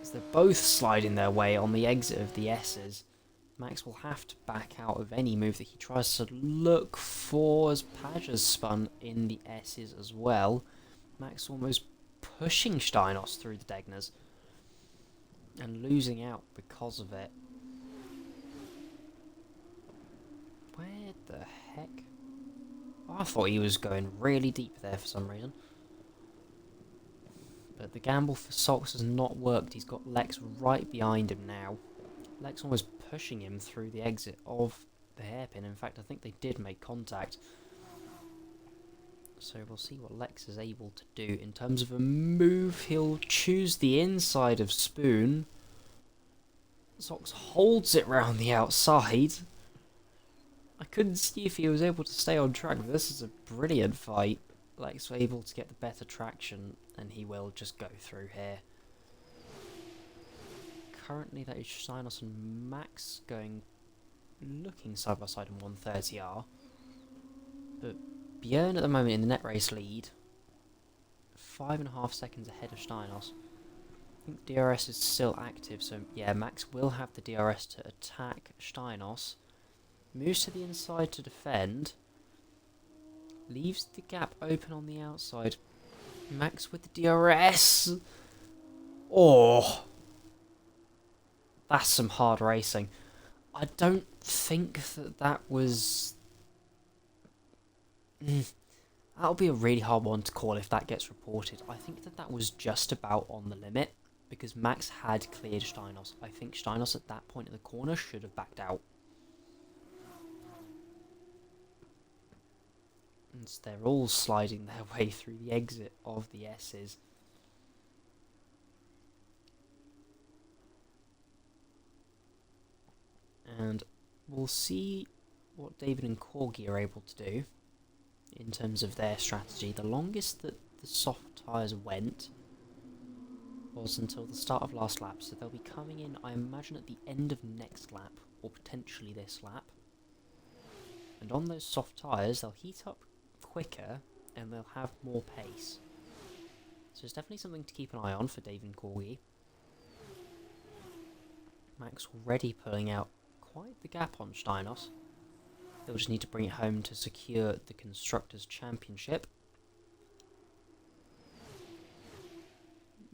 As they're both sliding their way on the exit of the S's. Max will have to back out of any move that he tries to look for, as Padge has spun in the S's as well. Max almost pushing Steinos through the Degners and losing out because of it. Where the heck? Oh, I thought he was going really deep there for some reason. But the gamble for Sox has not worked. He's got Lex right behind him now. Lex almost pushing him through the exit of the hairpin. In fact, I think they did make contact. So we'll see what Lex is able to do. In terms of a move, he'll choose the inside of Spoon. Sox holds it round the outside. I couldn't see if he was able to stay on track, but this is a brilliant fight. Lex was able to get the better traction, and he will just go through here. Currently that is Steinos and Max looking side by side in 130R, but Björn at the moment in the net race lead. 5.5 seconds ahead of Steinos. I think DRS is still active, so yeah, Max will have the DRS to attack Steinos. Moves to the inside to defend. Leaves the gap open on the outside. Max with the DRS. Oh, that's some hard racing. I don't think that was... That'll be a really hard one to call if that gets reported. I think that was just about on the limit, because Max had cleared Steinos. I think Steinos at that point in the corner should have backed out. And they're all sliding their way through the exit of the S's. And we'll see what David and Corgi are able to do in terms of their strategy. The longest that the soft tyres went was until the start of last lap, so they'll be coming in, I imagine, at the end of next lap, or potentially this lap. And on those soft tyres, they'll heat up quicker, and they'll have more pace. So it's definitely something to keep an eye on for David and Corgi. Max already pulling out quite the gap on Steinos. They'll just need to bring it home to secure the Constructors' Championship.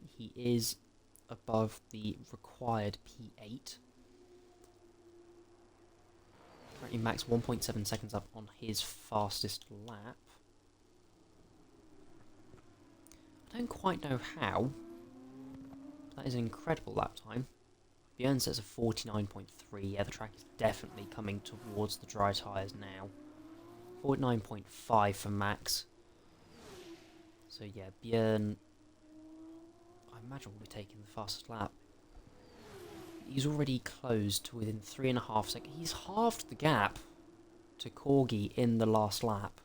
He is above the required P8. Currently Max 1.7 seconds up on his fastest lap. I don't quite know how. That is an incredible lap time. Björn says a 49.3. Yeah, the track is definitely coming towards the dry tyres now. 49.5 for Max. So yeah, Björn, I imagine, will be taking the fastest lap. He's already closed to within 3.5 seconds. He's halved the gap to Corgi in the last lap.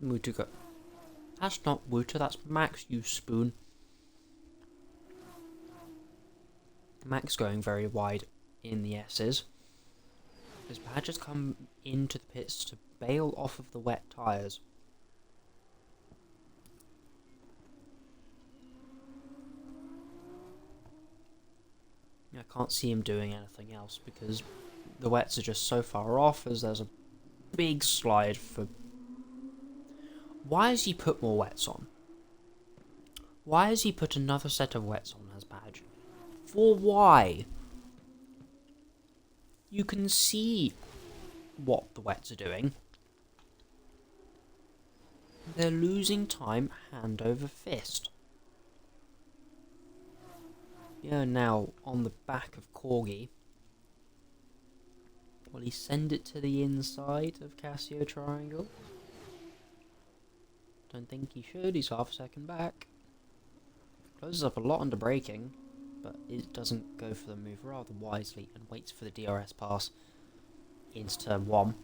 Mutuka. That's not Wuta, that's Max, you spoon. Max going very wide in the S's. As Padge has come into the pits to bail off of the wet tyres. I can't see him doing anything else because the wets are just so far off, as there's a big slide for... Why has he put more wets on? Why has he put another set of wets on as Padge? For why? You can see what the wets are doing. They're losing time hand over fist. Yeah, now on the back of Corgi. Will he send it to the inside of Casio Triangle? Don't think he should, he's half a second back. Closes up a lot under braking, but it doesn't go for the move rather wisely and waits for the DRS pass into turn 1.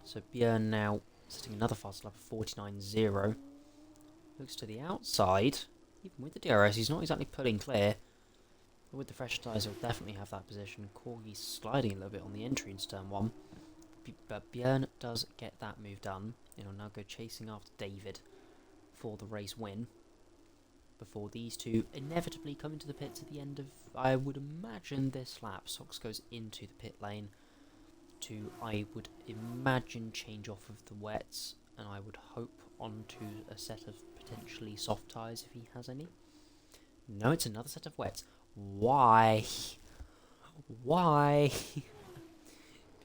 So Björn now setting another fast lap of 49.0. Looks to the outside. Even with the DRS, he's not exactly pulling clear. But with the fresh tyres, he'll definitely have that position. Corgi's sliding a little bit on the entry into turn 1. But Björn does get that move done. He'll now go chasing after David for the race win. Before these two inevitably come into the pits at the end of, I would imagine, this lap. Sox goes into the pit lane to, I would imagine, change off of the wets. And I would hope onto a set of potentially soft tyres if he has any. No, it's another set of wets. Why? Why?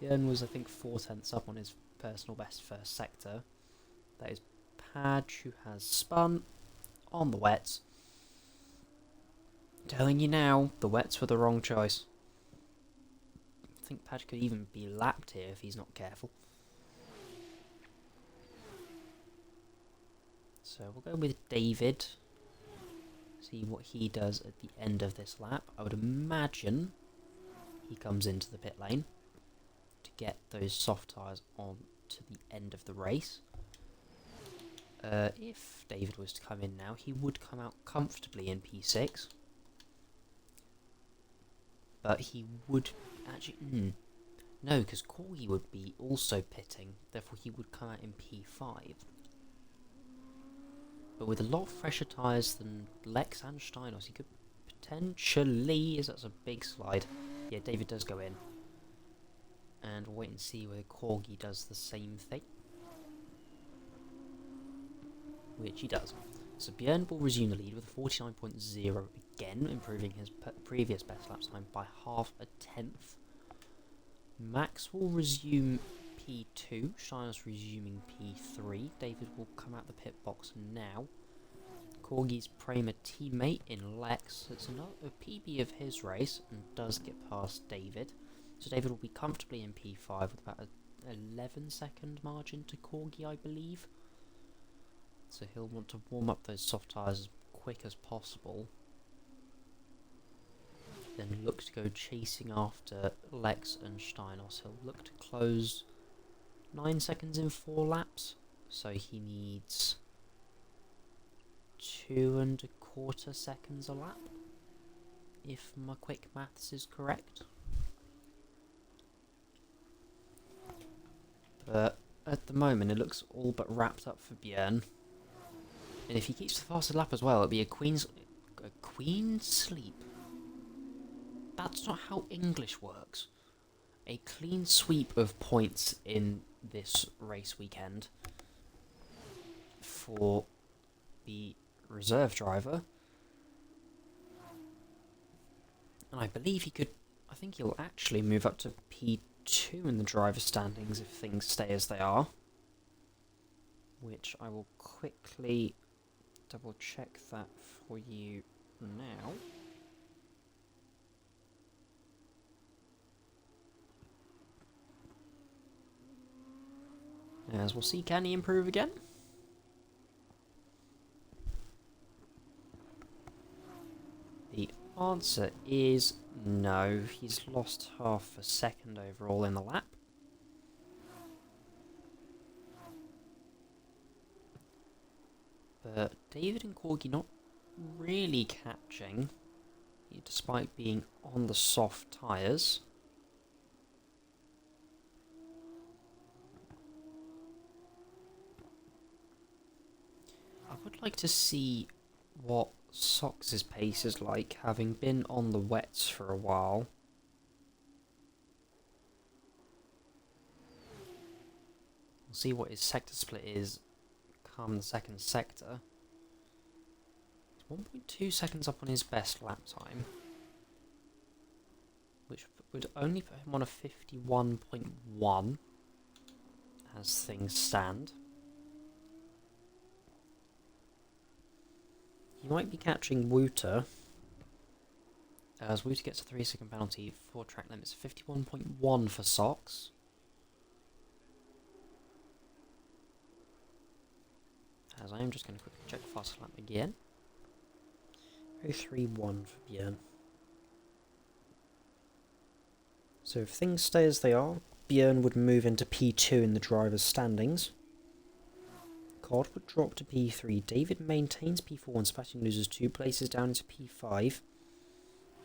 Björn was, I think, 4 tenths up on his personal best first sector. That is Padge, who has spun on the wets. Telling you now, the wets were the wrong choice. I think Padge could even be lapped here if he's not careful. So we'll go with David. See what he does at the end of this lap. I would imagine he comes into the pit lane to get those soft tyres on to the end of the race. if David was to come in now, he would come out comfortably in P6. But he would actually... no, because Corgi would be also pitting, therefore he would come out in P5. But with a lot fresher tyres than Lex and Steinos, he could potentially... that's a big slide. Yeah, David does go in. And we'll wait and see whether Corgi does the same thing. Which he does. So Björn will resume the lead with a 49.0 again, improving his previous best lap time by half a tenth. Max will resume P2, Steinos resuming P3. David will come out the pit box now. Corgi's Prima teammate in Lex, it's another PB of his race and does get past David. So David will be comfortably in P5 with about an 11-second margin to Corgi, I believe. So he'll want to warm up those soft tyres as quick as possible. Then look to go chasing after Lex and Steinos. He'll look to close 9 seconds in 4 laps. So he needs 2¼ seconds a lap, if my quick maths is correct. But at the moment it looks all but wrapped up for Björn. And if he keeps the fastest lap as well, it'll be a queen's sleep. That's not how English works. A clean sweep of points in this race weekend for the reserve driver. And I believe he could... I think he'll actually move up to P2 in the driver's standings if things stay as they are. Which I will quickly double check that for you now. As we'll see, can he improve again? The answer is no. He's lost half a second overall in the lap. But David and Corgi not really catching, despite being on the soft tyres. I would like to see what Sox's pace is like, having been on the wets for a while. We'll see what his sector split is come the second sector. He's 1.2 seconds up on his best lap time, which would only put him on a 51.1 as things stand. He might be catching Wouter, as Wouter gets a 3-second penalty for track limits. 51.1 for Sox. As I am just going to quickly check the fast lap again. 0.31 for Björn. So if things stay as they are, Björn would move into P2 in the driver's standings. Cod would drop to P3. David maintains P4 and Sebastian loses 2 places down into P5.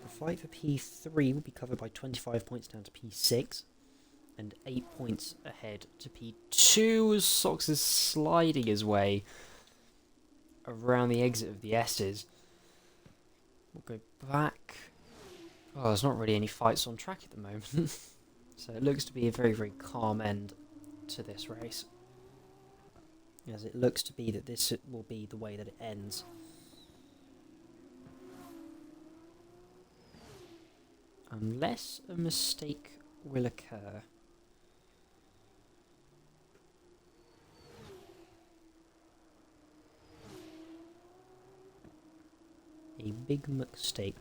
The fight for P3 will be covered by 25 points down to P6. And 8 points ahead to P2 as Sox is sliding his way around the exit of the S's. We'll go back. Oh, there's not really any fights on track at the moment. So it looks to be a very, very calm end to this race. As it looks to be that this will be the way that it ends. Unless a mistake will occur. A big mistake.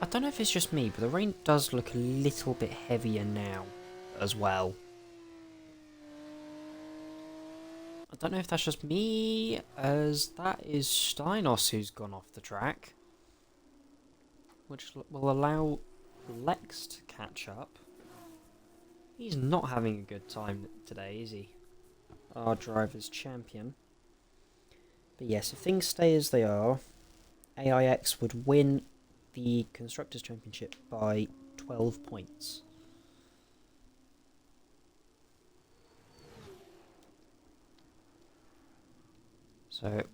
I don't know if it's just me, but the rain does look a little bit heavier now as well. I don't know if that's just me, as that is Steinos who's gone off the track, which will allow Lex to catch up. He's not having a good time today, is he? Our driver's champion. But yes, if things stay as they are, AIX would win the Constructors' Championship by 12 points. So,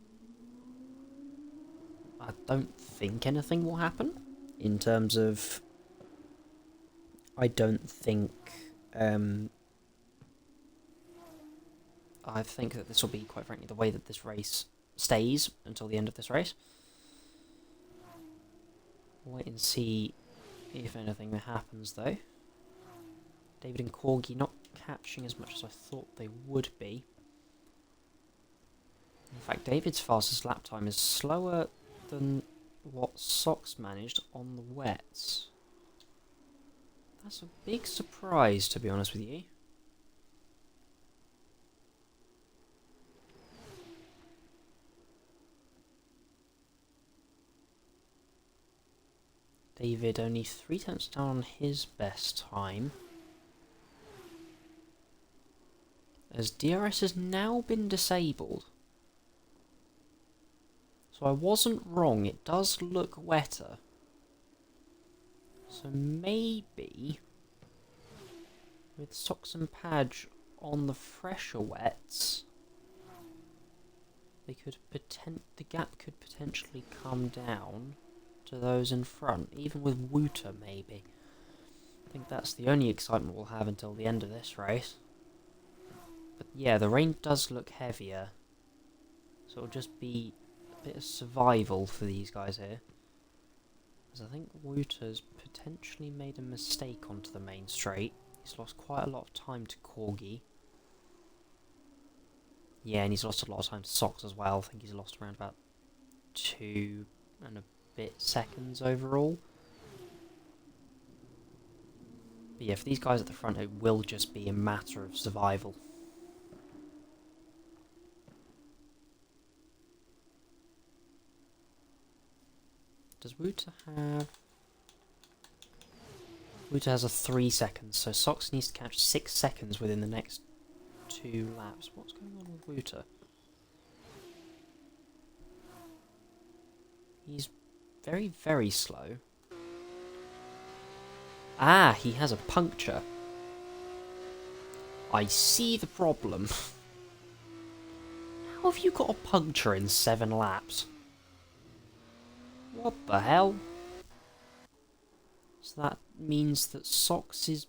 I don't think anything will happen in terms of... I don't think... I think that this will be, quite frankly, the way that this race stays until the end of this race. We'll wait and see if anything happens, though. David and Corgi not catching as much as I thought they would be. In fact, David's fastest lap time is slower than what Sox managed on the wets. That's a big surprise, to be honest with you. David only 3 tenths down on his best time. As DRS has now been disabled. So I wasn't wrong, it does look wetter. So maybe with Sox and Padge on the fresher wets, they could the gap could potentially come down to those in front, even with Wooter maybe. I think that's the only excitement we'll have until the end of this race. But yeah, the rain does look heavier, so it'll just be a bit of survival for these guys here. As I think Wooter's potentially made a mistake onto the main straight. He's lost quite a lot of time to Corgi. Yeah, and he's lost a lot of time to Sox as well. I think he's lost around about 2 and a bit seconds overall. But yeah, for these guys at the front, it will just be a matter of survival. Does Wooter have... Wooter has a 3 seconds, so Sox needs to catch 6 seconds within the next 2 laps. What's going on with Wooter? He's very, very slow. Ah, he has a puncture. I see the problem. How have you got a puncture in 7 laps? What the hell? So that means that Sox is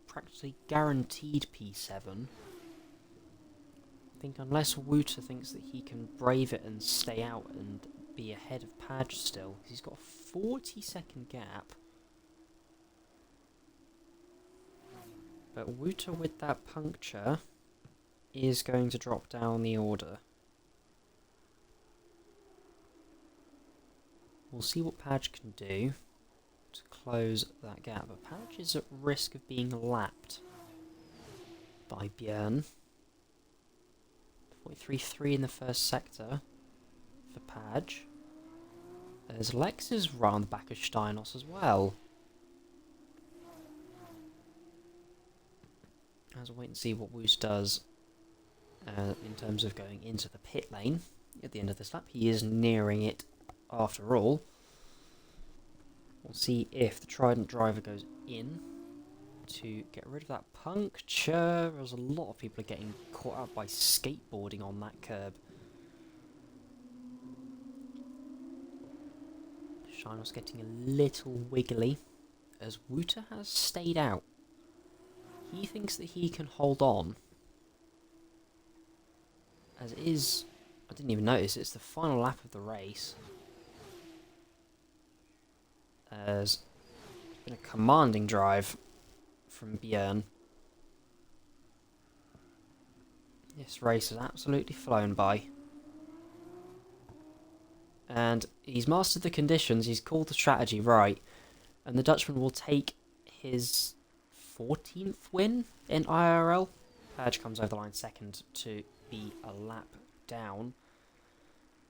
practically guaranteed P7. I think unless Wooter thinks that he can brave it and stay out and be ahead of Padge still, because he's got a 40-second gap. But Wooter with that puncture is going to drop down the order. We'll see what Padge can do to close that gap. But Padge is at risk of being lapped by Björn. 43.3 in the first sector for Padge. There's Lex is right on the back of Steinos as well. As we'll wait and see what Woos does in terms of going into the pit lane at the end of this lap. He is nearing it after all. We'll see if the Trident driver goes in to get rid of that puncture. There's a lot of people are getting caught up by skateboarding on that curb. Shinos getting a little wiggly as Wooter has stayed out. He thinks that he can hold on. As it is, I didn't even notice, it's the final lap of the race. As it's been a commanding drive from Björn. This race has absolutely flown by. And he's mastered the conditions, he's called the strategy right. And the Dutchman will take his 14th win in IIRL. Padge comes over the line second to be a lap down.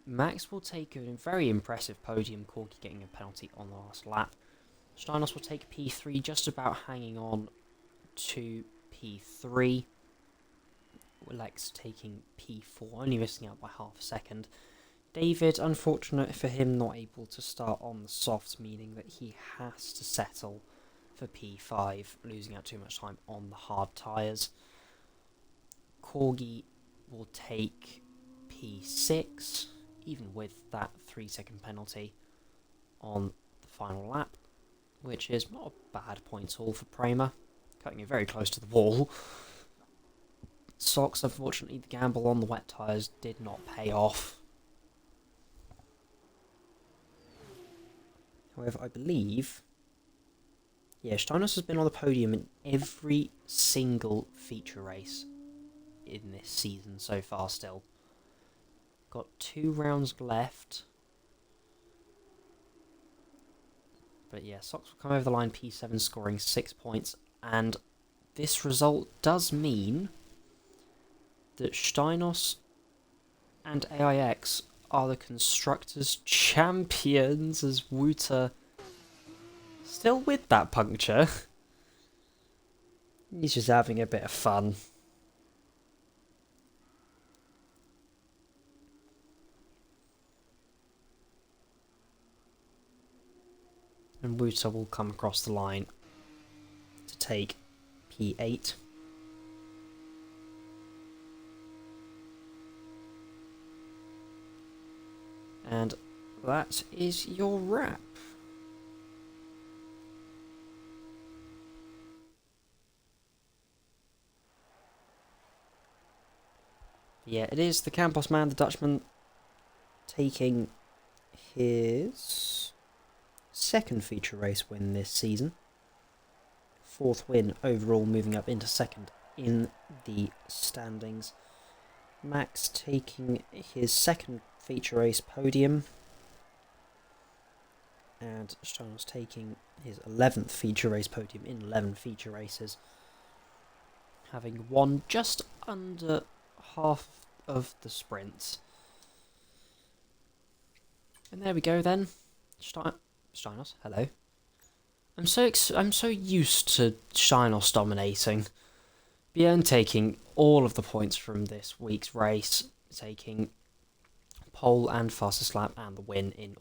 Max will take a very impressive podium, Corgi getting a penalty on the last lap. Steinos will take P3, just about hanging on to P3. Lex taking P4, only missing out by half a second. David, unfortunate for him, not able to start on the softs, meaning that he has to settle for P5, losing out too much time on the hard tyres. Corgi will take P6, even with that 3-second penalty on the final lap, which is not a bad point all for Prima, cutting it very close to the wall. Socks, unfortunately, the gamble on the wet tyres did not pay off. However, I believe, yeah, Steinos has been on the podium in every single feature race in this season so far still. Got 2 rounds left. But yeah, Socks will come over the line, P7, scoring 6 points. And this result does mean that Steinos and AIX are the Constructors' champions, as Wouter still with that puncture. He's just having a bit of fun. And Wouter will come across the line to take P8. And that is your wrap. Yeah, it is the Campos man, the Dutchman, taking his second feature race win this season. 4th win overall, moving up into 2nd in the standings. Max taking his 2nd feature race podium, and Steinos taking his 11th feature race podium in 11 feature races, having won just under half of the sprints. And there we go then. Steinos, hello. I'm so used to Steinos dominating. Björn taking all of the points from this week's race, taking pole and fastest lap and the win in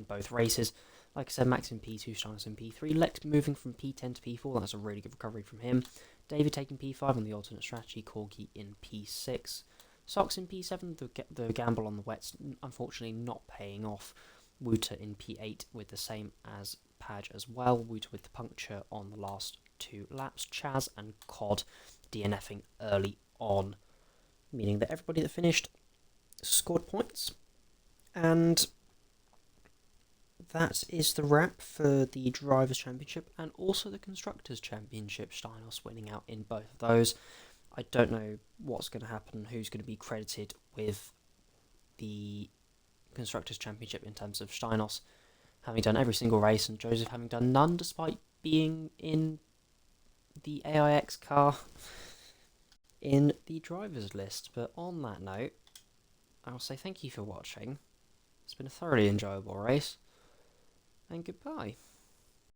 both races. Like I said, Max in P2, Steinos in P3. Lex moving from P10 to P4. That's a really good recovery from him. David taking P5 on the alternate strategy. Corgi in P6. Socks in P7. The gamble on the wets unfortunately not paying off. Wouter in P8 with the same as Padge as well. Wouter with the puncture on the last 2 laps. Chaz and Cod DNFing early on, meaning that everybody that finished scored points. And that is the wrap for the Drivers' Championship and also the Constructors' Championship. Steinos winning out in both of those. I don't know what's going to happen, who's going to be credited with the Constructors' Championship in terms of Steinos having done every single race and Joseph having done none despite being in the AIX car in the drivers list. But on that note, I'll say thank you for watching. It's been a thoroughly enjoyable race, and goodbye.